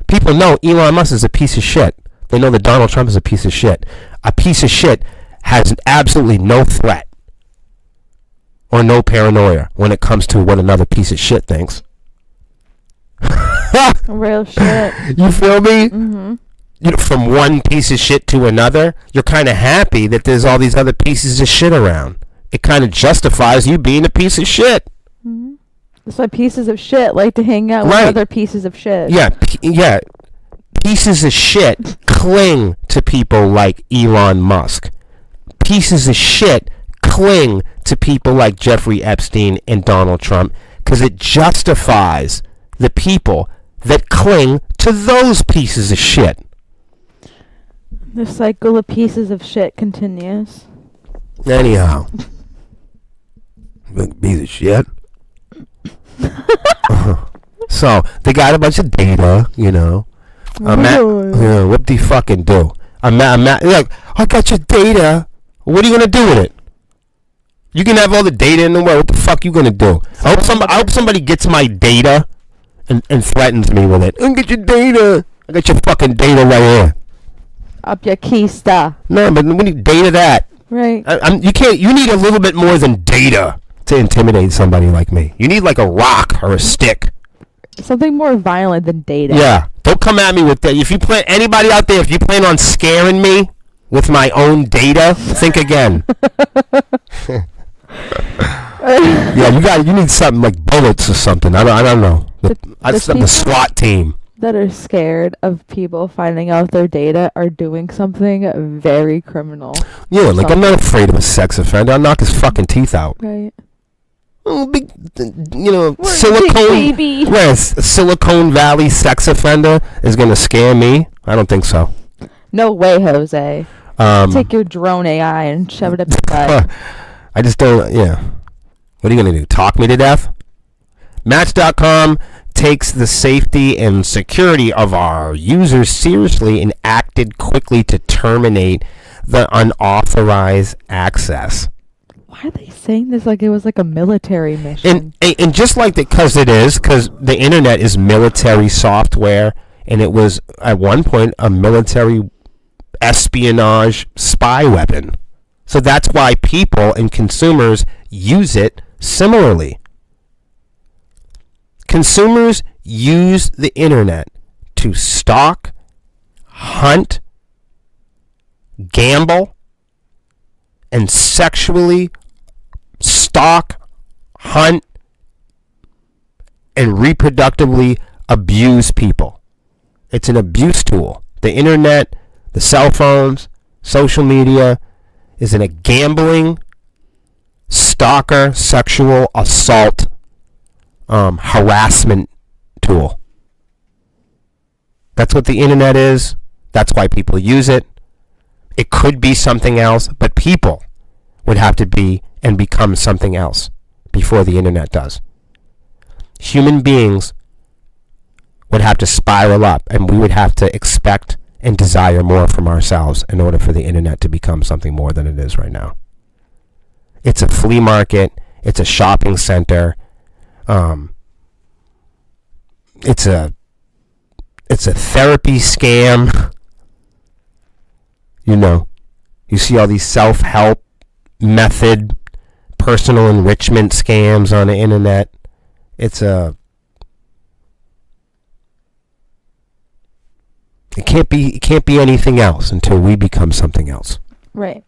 People know Elon Musk is a piece of shit. They know that Donald Trump is a piece of shit. A piece of shit has absolutely no threat or no paranoia when it comes to what another piece of shit thinks. Real shit. You feel me? Mm-hmm. You know, from one piece of shit to another, you're kind of happy that there's all these other pieces of shit around. It kind of justifies you being a piece of shit. Mm-hmm. That's why pieces of shit like to hang out with other pieces of shit. Yeah, pieces of shit cling to people like Elon Musk. Pieces of shit cling to people like Jeffrey Epstein and Donald Trump because it justifies the people that cling to those pieces of shit. The cycle of pieces of shit continues. Anyhow. Piece of shit. So, they got a bunch of data, you know. What do you fucking do? Like, I got your data. What are you going to do with it? You can have all the data in the world. What the fuck you going to do? I hope somebody gets my data and threatens me with it. I get your data. I got your fucking data right here. Up your keister. No, but we need data that. Right. You need a little bit more than data to intimidate somebody like me. You need like a rock or a stick. Something more violent than data. Yeah. Don't come at me with that. Anybody out there, if you plan on scaring me with my own data, think again. Yeah, you need something like bullets or something. I don't know. The SWAT team. That are scared of people finding out their data are doing something very criminal. Yeah, like I'm not afraid of a sex offender. I'll knock his fucking teeth out. Right. Oh, big, Silicon Valley sex offender is gonna scare me. I don't think so. No way, Jose. Take your drone AI and shove it up your butt. I just don't. Yeah. What are you gonna do? Talk me to death? Match.com takes the safety and security of our users seriously and acted quickly to terminate the unauthorized access. Why are they saying this like it was like a military mission? And just like that, because the internet is military software, and it was at one point a military espionage spy weapon. So that's why people and consumers use it similarly. Consumers use the internet to stalk, hunt, gamble, and sexually stalk, hunt, and reproductively abuse people. It's an abuse tool. The internet, the cell phones, social media is a gambling, stalker, sexual assault, harassment tool. That's what the internet is. That's why people use it. It could be something else, but people would have to be and become something else before the internet does. Human beings would have to spiral up, and we would have to expect and desire more from ourselves in order for the internet to become something more than it is right now. It's a flea market. It's a shopping center. It's a therapy scam. You know, you see all these self-help method, personal enrichment scams on the internet. It can't be anything else until we become something else. Right.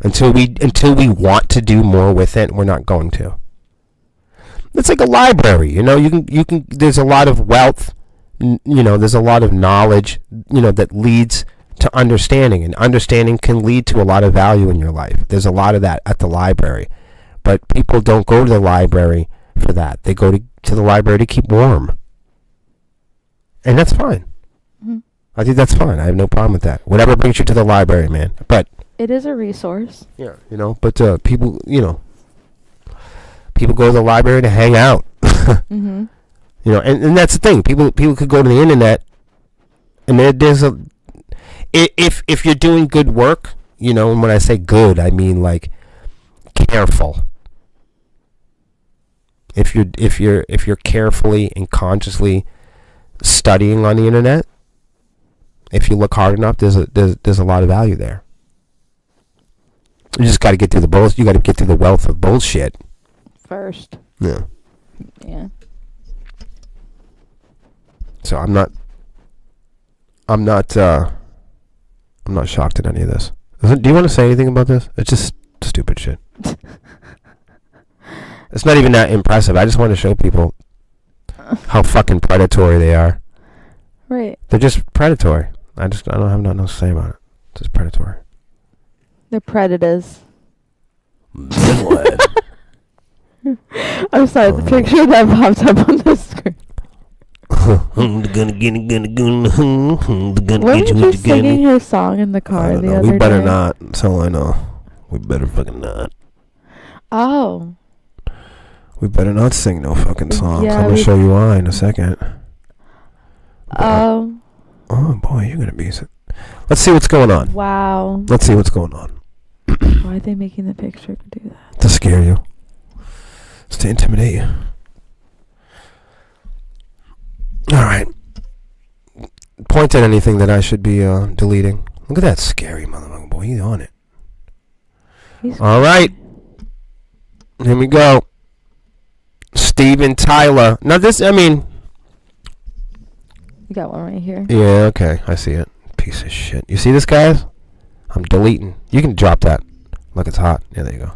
Until we want to do more with it, we're not going to. It's like a library, you can there's a lot of wealth, there's a lot of knowledge, that leads to understanding, and understanding can lead to a lot of value in your life. There's a lot of that at the library, but people don't go to the library for that. They go to the library to keep warm, and that's fine. Mm-hmm. I think that's fine. I have no problem with that. Whatever brings you to the library, man. But it is a resource. Yeah, but people, people go to the library to hang out. Mm-hmm. And that's the thing. People could go to the internet, and there's a if you're doing good work, and when I say good, I mean like careful. If you're carefully and consciously studying on the internet, if you look hard enough, there's a lot of value there. You just got to get through the bullshit. You got to get through the wealth of bullshit first. Yeah. Yeah. So I'm not shocked at any of this. Do you want to say anything about this? It's just stupid shit. It's not even that impressive. I just want to show people how fucking predatory they are. Right. They're just predatory. I don't have nothing else to say about it. It's just predatory. They're predators. Then what? I'm sorry, the picture that popped up on the screen. Weren't you just singing her song in the car the other day? We better not. That's all I know. We better fucking not. Oh. We better not sing no fucking songs. Yeah, I'm going to show you why in a second. Oh. Oh, boy, you're going to be... Let's see what's going on. Wow. Let's see what's going on. Why are they making the picture do that? To scare you. It's to intimidate you. Alright. Point at anything that I should be deleting. Look at that scary motherfucker, boy. He's on it. Alright. Here we go. Steven Tyler. Now this, you got one right here. Yeah, okay. I see it. Piece of shit. You see this, guys? I'm deleting. You can drop that. Look, it's hot. Yeah, there you go.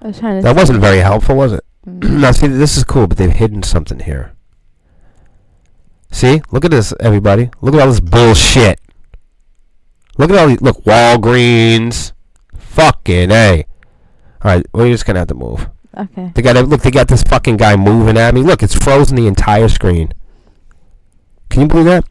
I was trying to... That wasn't very helpful, was it? Now, see, this is cool, but they've hidden something here. See? Look at this, everybody. Look at all this bullshit. Look at all these... Look, Walgreens. Fucking A. Alright, we're just gonna have to move. Okay. They got this fucking guy moving at me. Look, it's frozen the entire screen. Can you believe that?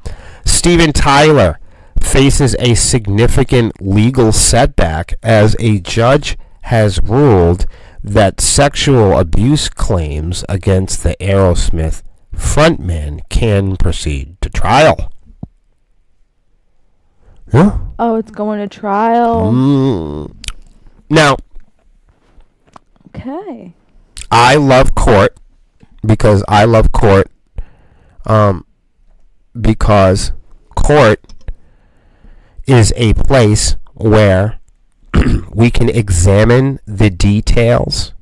Steven Tyler faces a significant legal setback as a judge has ruled that sexual abuse claims against the Aerosmith frontman can proceed to trial. Yeah. Oh, it's going to trial. Now, okay. I love court because court is a place where we can examine the details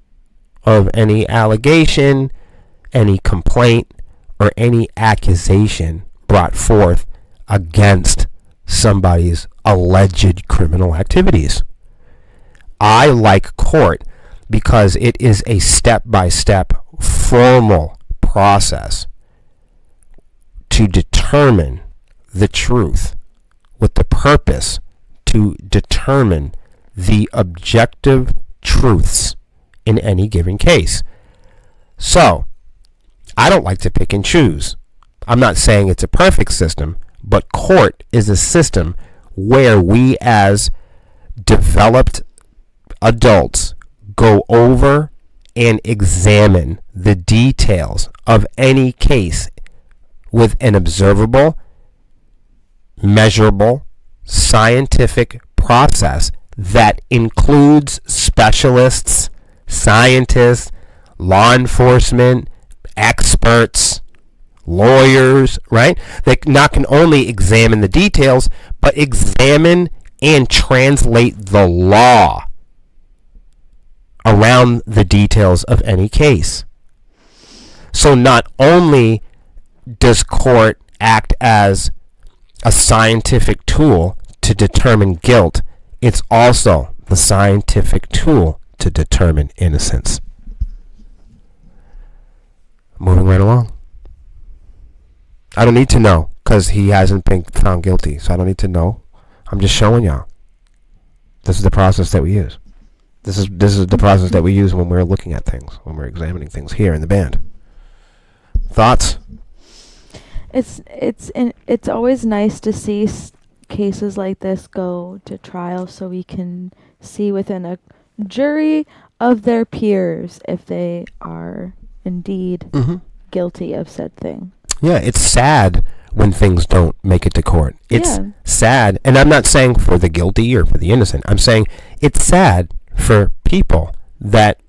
of any allegation, any complaint, or any accusation brought forth against somebody's alleged criminal activities. I like court because it is a step-by-step formal process to determine the truth with the purpose to determine the objective truths in any given case. So, I don't like to pick and choose. I'm not saying it's a perfect system, but court is a system where we as developed adults go over and examine the details of any case with an observable, measurable, scientific process that includes specialists, scientists, law enforcement, experts, lawyers, right? They not can only examine the details, but examine and translate the law around the details of any case. So not only does court act as a scientific tool to determine guilt, it's also the scientific tool to determine innocence. Moving right along. I don't need to know because he hasn't been found guilty, so I don't need to know. I'm just showing y'all. This is the process that we use. This is the process that we use when we're looking at things, when we're examining things here in the band. Thoughts? It's always nice to see cases like this go to trial, so we can see within a jury of their peers if they are indeed guilty of said thing. Yeah, it's sad when things don't make it to court. It's sad, and I'm not saying for the guilty or for the innocent. I'm saying it's sad for people that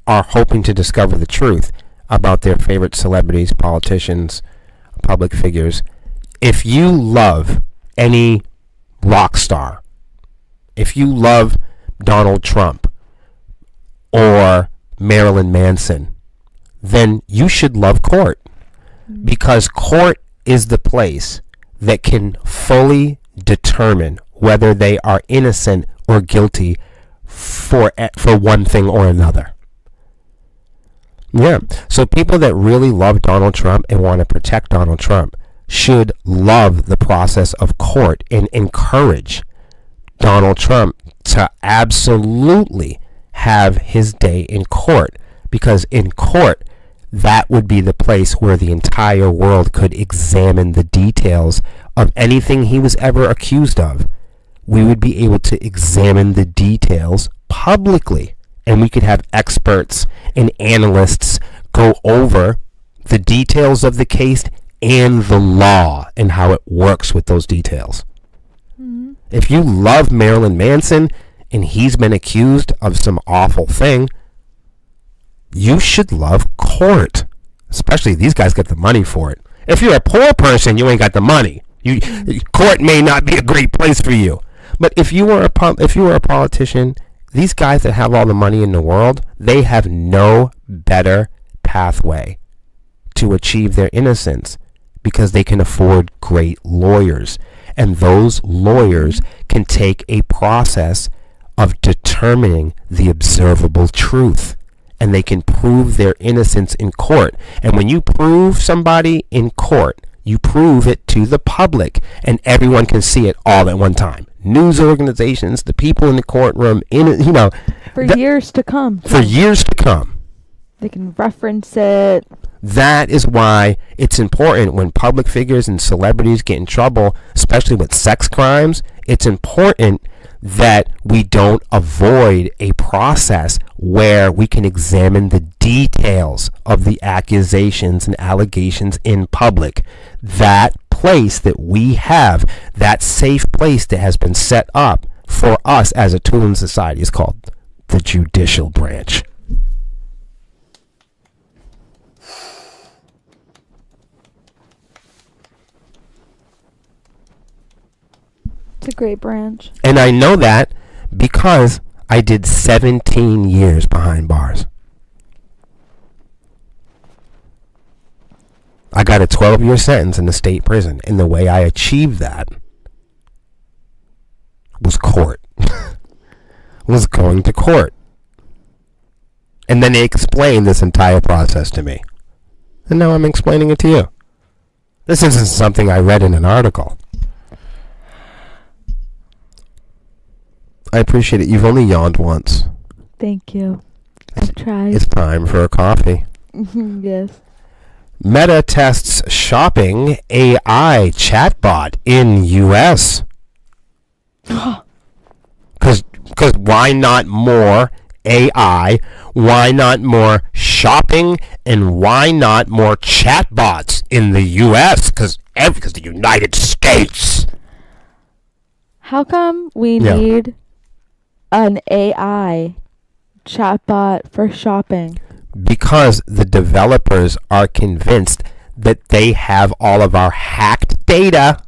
are hoping to discover the truth about their favorite celebrities, politicians, public figures. If you love any rock star, if you love Donald Trump or Marilyn Manson, then you should love court, because court is the place that can fully determine whether they are innocent or guilty for one thing or another. Yeah, so people that really love Donald Trump and want to protect Donald Trump should love the process of court and encourage Donald Trump to absolutely have his day in court, because in court, that would be the place where the entire world could examine the details of anything he was ever accused of. We would be able to examine the details publicly, and we could have experts and analysts go over the details of the case and the law and how it works with those details. Mm-hmm. If you love Marilyn Manson and he's been accused of some awful thing, you should love court. Especially these guys get the money for it. If you're a poor person, you ain't got the money. Court may not be a great place for you. But if you were a politician, these guys that have all the money in the world, they have no better pathway to achieve their innocence, because they can afford great lawyers. And those lawyers can take a process of determining the observable truth, and they can prove their innocence in court. And when you prove somebody in court, you prove it to the public, and everyone can see it all at one time. News organizations, the people in the courtroom, for years to come. For years to come. They can reference it. That is why it's important when public figures and celebrities get in trouble, especially with sex crimes. It's important that we don't avoid a process where we can examine the details of the accusations and allegations in public. That place that we have, that safe place that has been set up for us as a tool in society, is called the judicial branch. It's a great branch. And I know that because I did 17 years behind bars. I got a 12-year sentence in the state prison, and the way I achieved that was court. Was going to court. And then they explained this entire process to me. And now I'm explaining it to you. This isn't something I read in an article. I appreciate it. You've only yawned once. Thank you. I've tried. It's time for a coffee. Yes. Meta tests shopping AI chatbot in U.S. Because why not more AI? Why not more shopping? And why not more chatbots in the U.S.? Because the United States. How come we need an AI chatbot for shopping? Because the developers are convinced that they have all of our hacked data,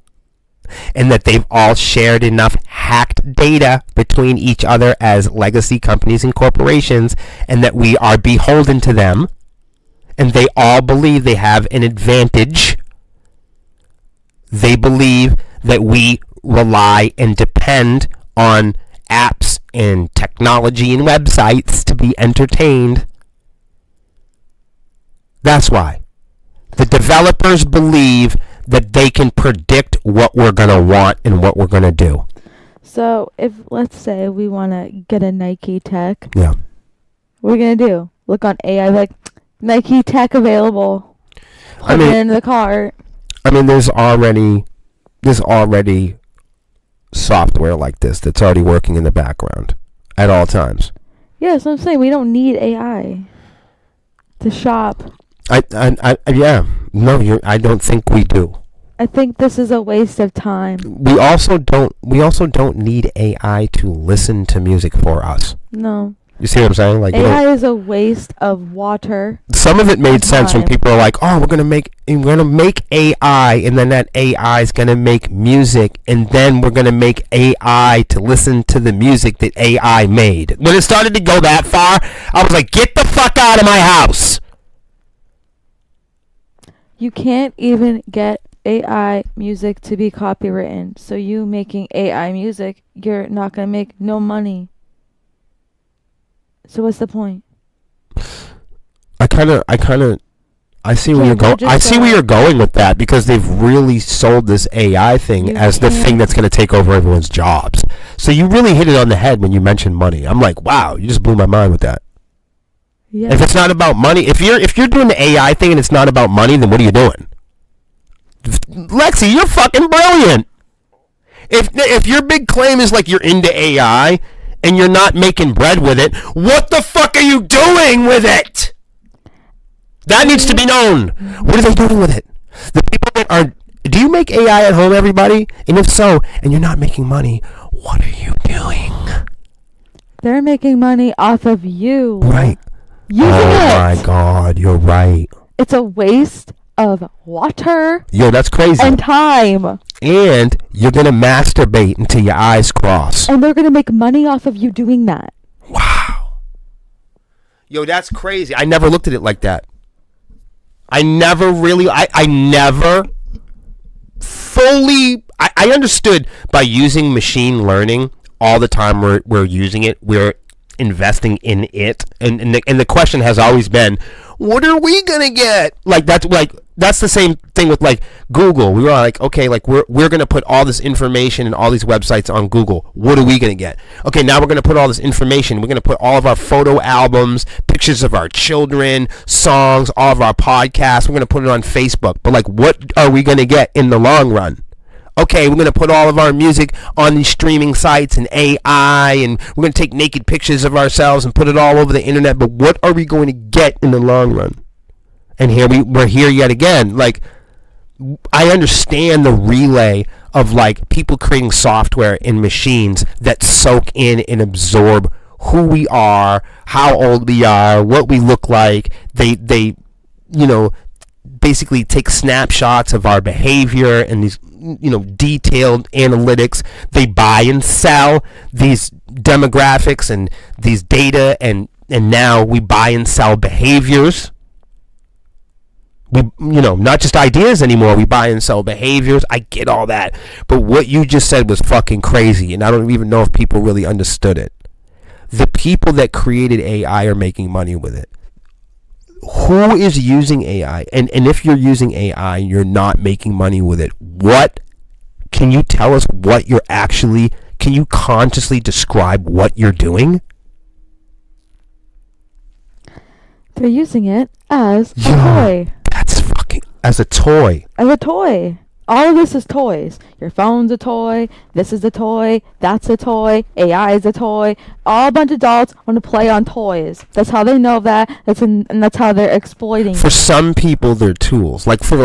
and that they've all shared enough hacked data between each other as legacy companies and corporations, and that we are beholden to them, and they all believe they have an advantage. They believe that we rely and depend on apps and technology and websites to be entertained. That's why. The developers believe that they can predict what we're going to want and what we're going to do. So if, let's say, we want to get a Nike tech. Yeah. What are we going to do? Look on AI, like, Nike tech available. Put it in the cart. I mean, there's already software like this that's already working in the background at all times. Yeah, so I'm saying we don't need AI to shop. I don't think we do. I think this is a waste of time. We also don't need AI to listen to music for us. No. You see what I'm saying? Like, AI is a waste of water. Some of it made sense when people are like, "Oh, we're gonna make AI, and then that AI is gonna make music, and then we're gonna make AI to listen to the music that AI made." When it started to go that far, I was like, "Get the fuck out of my house!" You can't even get AI music to be copywritten. So you making AI music, you're not gonna make no money. So what's the point? I see where you're going. I see where you're going with that, because they've really sold this AI thing as the thing that's going to take over everyone's jobs. So you really hit it on the head when you mentioned money. I'm like, wow, you just blew my mind with that. Yeah. If it's not about money, if you're doing the AI thing and it's not about money, then what are you doing? Lexi, you're fucking brilliant. If your big claim is like you're into AI and you're not making bread with it, what the fuck are you doing with it? That needs to be known. What are they doing with it? The people that are... Do you make AI at home, everybody? And if so, and you're not making money, what are you doing? They're making money off of you. Right. Using it. Oh my God, you're right. It's a waste of water. Yo, that's crazy. And time. And you're going to masturbate until your eyes cross. And they're going to make money off of you doing that. Wow. Yo, that's crazy. I never looked at it like that. I never fully... I understood by using machine learning all the time we're using it, we're investing in it. And the question has always been, what are we going to get? That's the same thing with like Google. We were like, okay, like we're going to put all this information and all these websites on Google. What are we going to get? Okay, now we're going to put all this information. We're going to put all of our photo albums, pictures of our children, songs, all of our podcasts. We're going to put it on Facebook. But like, what are we going to get in the long run? Okay, we're going to put all of our music on these streaming sites and AI, and we're going to take naked pictures of ourselves and put it all over the internet. But what are we going to get in the long run? And here we're here yet again. Like, I understand the relay of like people creating software in machines that soak in and absorb who we are, how old we are, what we look like. They basically take snapshots of our behavior and these detailed analytics. They buy and sell these demographics and these data, and now we buy and sell behaviors. We, not just ideas anymore. We buy and sell behaviors. I get all that. But what you just said was fucking crazy, and I don't even know if people really understood it. The people that created AI are making money with it. Who is using AI? And if you're using AI and you're not making money with it, what can you tell us what you're actually... Can you consciously describe what you're doing? They're using it as a toy. That's fucking... As a toy. As a toy. All of this is toys. Your phone's a toy. This is a toy. That's a toy. AI is a toy. All a bunch of adults want to play on toys. That's how they know that. And that's how they're exploiting. For some people, they're tools. Like for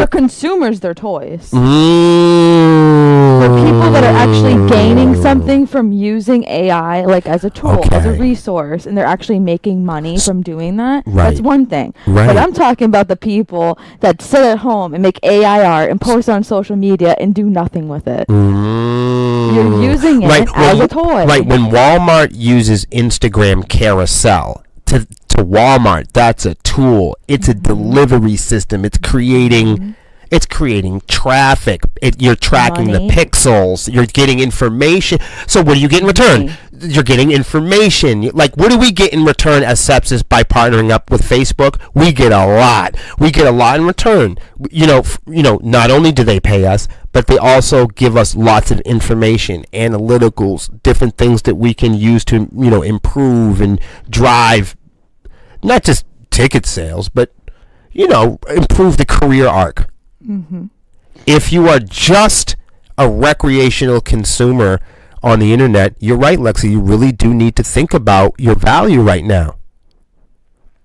consumers, they're toys. Mm. For people that are actually gaining something from using AI, like as a tool, as a resource, and they're actually making money from doing that. Right. That's one thing. Right. But I'm talking about the people that sit at home and make AI art and post it on social media and do nothing with it. You're using it as a toy. Right, when Walmart uses Instagram carousel, to Walmart, that's a tool. It's a delivery system. It's creating It's creating traffic. You're tracking Money. the pixels. You're getting information. So what do you get in return? Money. You're getting information. Like, what do we get in return as Sepsiss by partnering up with Facebook? We get a lot. We get a lot in return. Not only do they pay us, but they also give us lots of information, analyticals, different things that we can use to, improve and drive, not just ticket sales, but, improve the career arc. Mm-hmm. If you are just a recreational consumer on the internet, you're right, Lexi, you really do need to think about your value right now.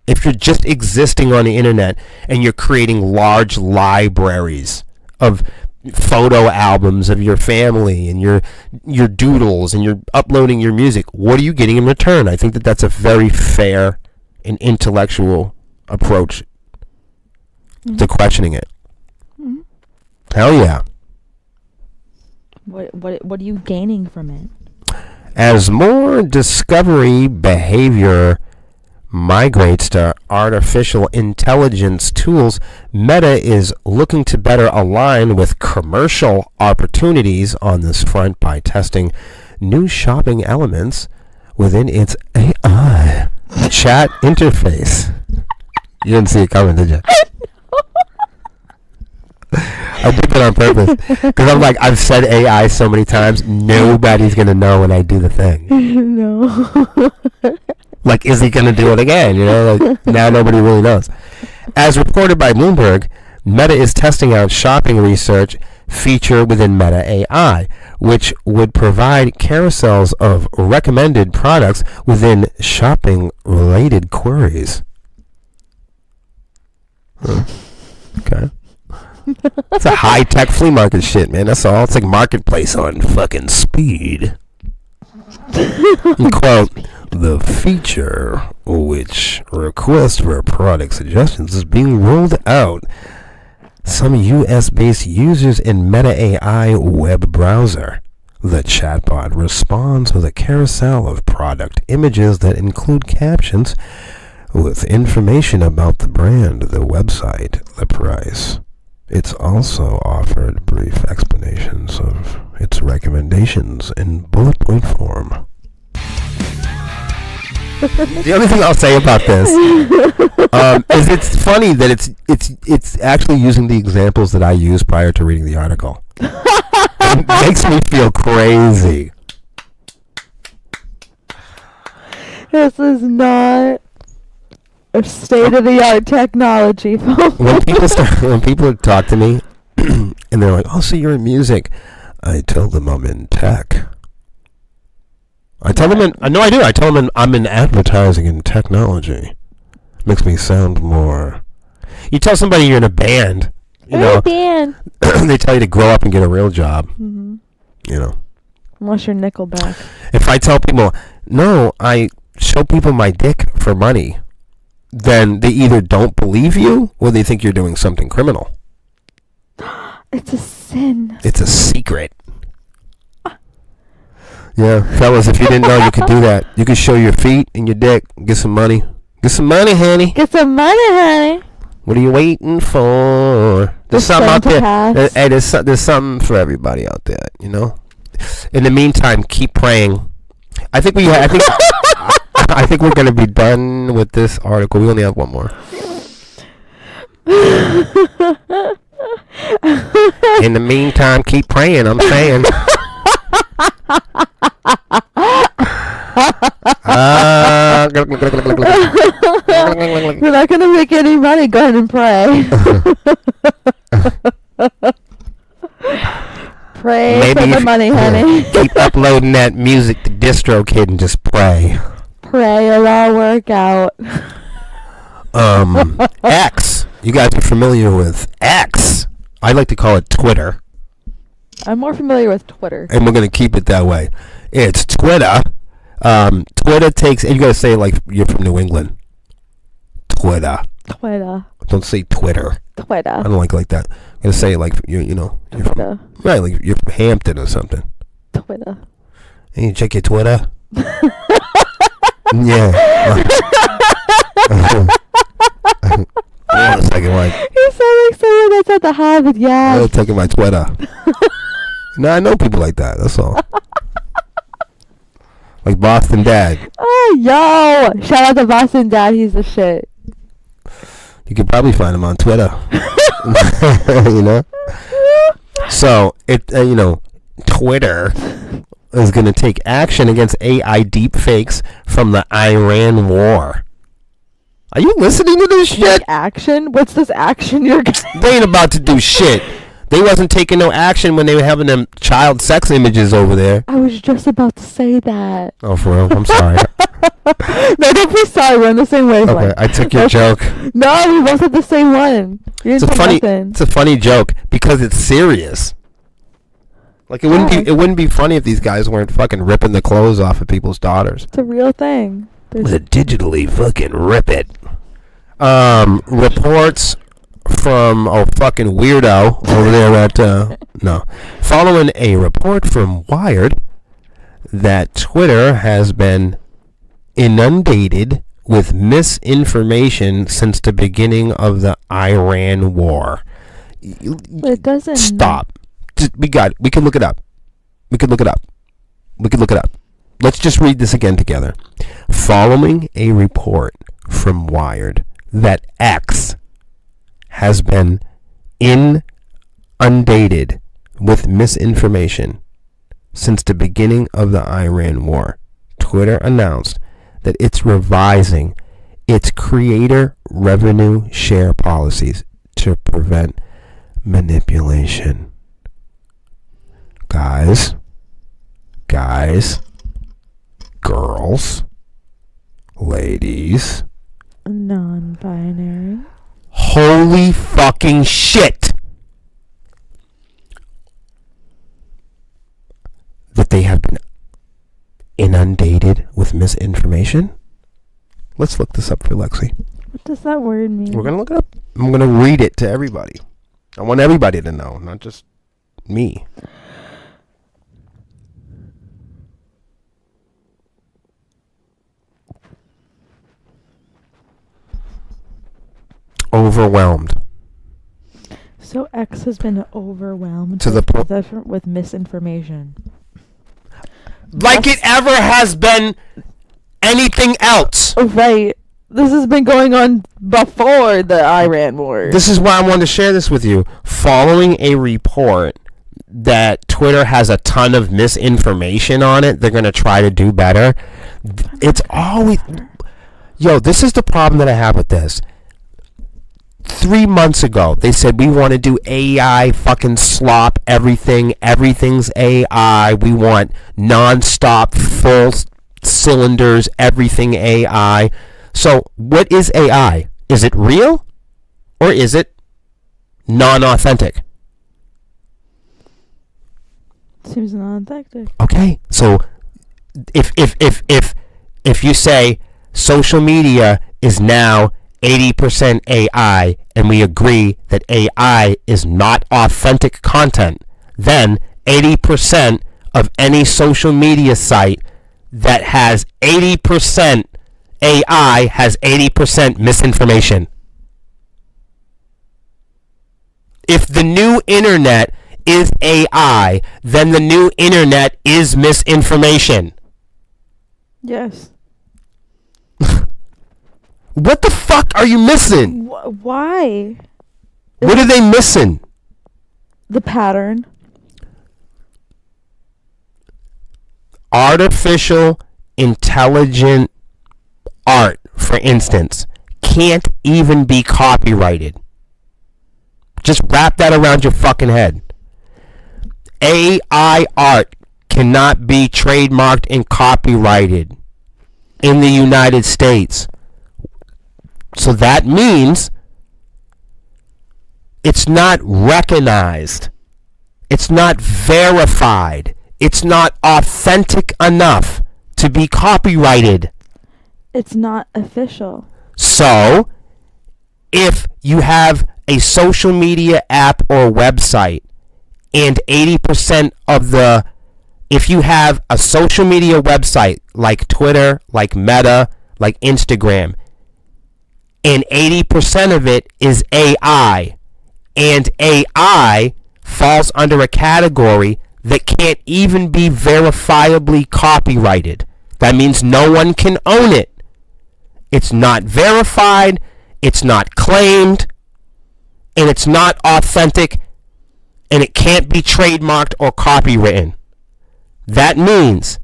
If you're just existing on the internet and you're creating large libraries of photo albums of your family and your doodles and you're uploading your music, what are you getting in return? I think that's a very fair and intellectual approach to questioning it. Mm-hmm. Hell yeah. What are you gaining from it? As more discovery behavior migrates to artificial intelligence tools, Meta is looking to better align with commercial opportunities on this front by testing new shopping elements within its AI chat interface. You didn't see it coming, did you? I did that on purpose because I'm like, I've said AI so many times, nobody's gonna know when I do the thing. No. Like, is he gonna do it again? Like, now nobody really knows. As reported by Bloomberg, Meta is testing out shopping research feature within Meta AI, which would provide carousels of recommended products within shopping-related queries. Okay. It's a high-tech flea market shit, man. That's all. It's like Marketplace on fucking speed. Quote, the feature which request for product suggestions is being rolled out. Some US-based users in Meta AI web browser. The chatbot responds with a carousel of product images that include captions with information about the brand, the website, the price. It's also offered brief explanations of its recommendations in bullet point form. The only thing I'll say about this is it's funny that it's actually using the examples that I used prior to reading the article. It makes me feel crazy. This is not a state-of-the-art technology, folks. When people talk to me and they're like, "Oh, so you're in music," I tell them I'm in tech. I tell them I tell them I'm in advertising and technology. Makes me sound more. You tell somebody you're in a band, band. they tell you to grow up and get a real job. Mm-hmm. Unless you're Nickelback. If I tell people, no, I show people my dick for money, then they either don't believe you or they think you're doing something criminal. It's a sin. It's a secret. Yeah, fellas, if you didn't know you could do that, you could show your feet and your dick, get some money. Get some money, honey. Get some money, honey. What are you waiting for? There's something out there. Hey, there's something for everybody out there, In the meantime, keep praying. I think I think we're gonna be done with this article. We only have one more. In the meantime, keep praying. I'm saying. We're not gonna make any money. Go ahead and pray. Pray Maybe for the money, honey. Keep uploading that music to DistroKid and just pray. Pray it'll all work out. X. You guys are familiar with X. I like to call it Twitter. I'm more familiar with Twitter. And we're going to keep it that way. It's Twitter. Twitter takes... And you got to say it like you're from New England. Twitter. Twitter. Don't say Twitter. Twitter. I don't like that. I'm going to say it like you're from... Right, like you're from Hampton or something. Twitter. Hey, you check your Twitter? Yeah. Hold on a second, like. You sound like someone that's about the habit, yeah. They're taking my Twitter. No, I know people like that. That's all. Like Boston Dad. Oh, yo. Shout out to Boston Dad. He's the shit. You can probably find him on Twitter. You know? So, Twitter is going to take action against AI deepfakes from the Iran war. Are you listening to this shit? Action? What's this action you're getting? They ain't about to do shit. They wasn't taking no action when they were having them child sex images over there. I was just about to say that. Oh, for real? I'm sorry. No, don't be sorry. We're on the same wavelength. Okay, I took your joke. No, we both have the same one. It's a funny joke because it's serious. Like it wouldn't be funny if these guys weren't fucking ripping the clothes off of people's daughters. It's a real thing. Digitally fucking rip it. Reports from fucking weirdo over there at following a report from Wired that Twitter has been inundated with misinformation since the beginning of the Iran war. It doesn't stop. We can look it up. We can look it up. Let's just read this again together. Following a report from Wired that X has been inundated with misinformation since the beginning of the Iran war, Twitter announced that it's revising its creator revenue share policies to prevent manipulation. Guys, girls, ladies, non-binary. Holy fucking shit! That they have been inundated with misinformation? Let's look this up for Lexi. What does that word mean? We're going to look it up. I'm going to read it to everybody. I want everybody to know, not just me. Overwhelmed. So X has been overwhelmed to the point with misinformation. Like it ever has been anything else. Right. This has been going on before the Iran war. This is why I wanted to share this with you. Following a report that Twitter has a ton of misinformation on it, they're going to try to do better. It's always... Yo, this is the problem that I have with this. 3 months ago, they said we want to do AI fucking slop everything's AI. We want non-stop full cylinders, everything AI. So what is AI? Is it real or is it non-authentic? Seems non-authentic. Okay, so if you say social media is now 80% AI, and we agree that AI is not authentic content, then 80% of any social media site that has 80% AI has 80% misinformation. If the new internet is AI, then the new internet is misinformation. Yes. What the fuck are you missing? Why? What are they missing? The pattern. Artificial intelligent art, for instance, can't even be copyrighted. Just wrap that around your fucking head. AI art cannot be trademarked and copyrighted in the United States. So that means it's not recognized. It's not verified. It's not authentic enough to be copyrighted. It's not official. So, if you have a social media app or website and 80% of if you have a social media website like Twitter, like Meta, like Instagram, and 80% of it is AI, And AI falls under a category that can't even be verifiably copyrighted. That means no one can own it. It's not verified, it's not claimed, and it's not authentic, and it can't be trademarked or copywritten. That means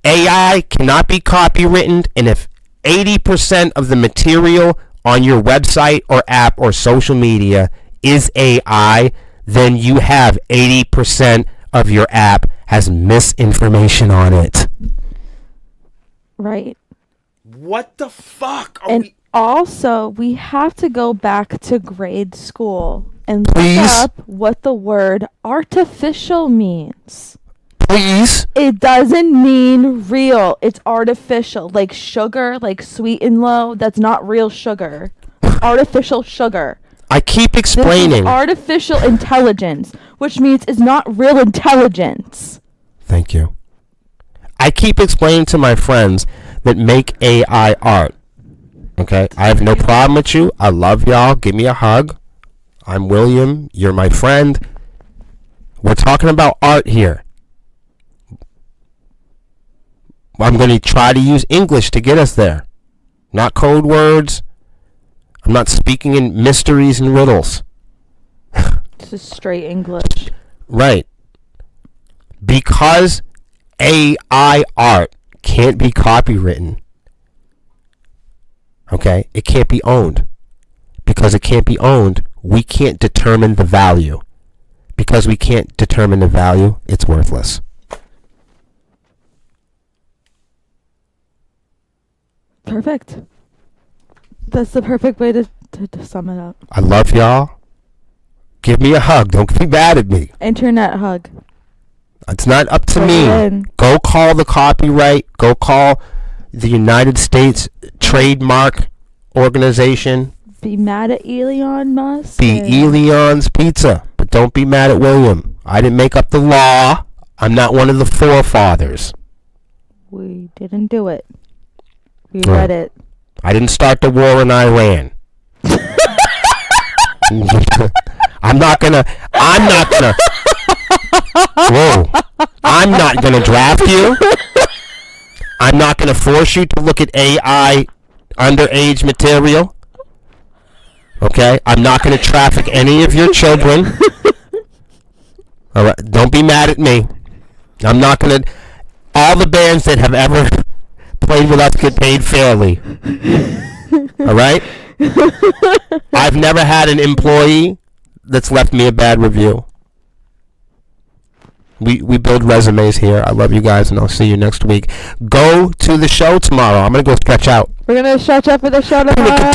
AI cannot be copywritten, and if 80% of the material on your website or app or social media is AI, then you have 80% of your app has misinformation on it. Right. What the fuck are And we... also, we have to go back to grade school and Please? look up what the word artificial means. Please? It doesn't mean real. It's artificial. Like sugar, like sweet and low, that's not real sugar. Artificial sugar. I keep This is explaining. artificial intelligence, which means it's not real intelligence. Thank you. I keep explaining to my friends that make AI art. Okay? I have no problem with you. I love y'all. Give me a hug. I'm William. You're my friend. We're talking about art here. I'm going to try to use English to get us there. Not code words. I'm not speaking in mysteries and riddles. This is straight English. Right. Because AI art can't be copywritten. Okay? It can't be owned. Because it can't be owned, we can't determine the value. Because we can't determine the value, it's worthless. Perfect. That's the perfect way to sum it up. I love y'all. Give me a hug. Don't be mad at me. Internet hug. It's not up to Bring me. it in. Go call the copyright. Go call the United States Trademark Organization. Be mad at Elon Musk. Be and- Elion's Pizza. But don't be mad at William. I didn't make up the law. I'm not one of the forefathers. We didn't do it. We Right. read it. I didn't start the war in Iran. I'm not gonna whoa. I'm not gonna draft you. I'm not gonna force you to look at AI underage material. Okay? I'm not gonna traffic any of your children. Alright, don't be mad at me. I'm not gonna... All the bands that have ever played with us get paid fairly. Alright? I've never had an employee that's left me a bad review. We build resumes here. I love you guys, and I'll see you next week. Go to the show tomorrow. I'm going to go stretch out. We're gonna stretch up for the show tomorrow.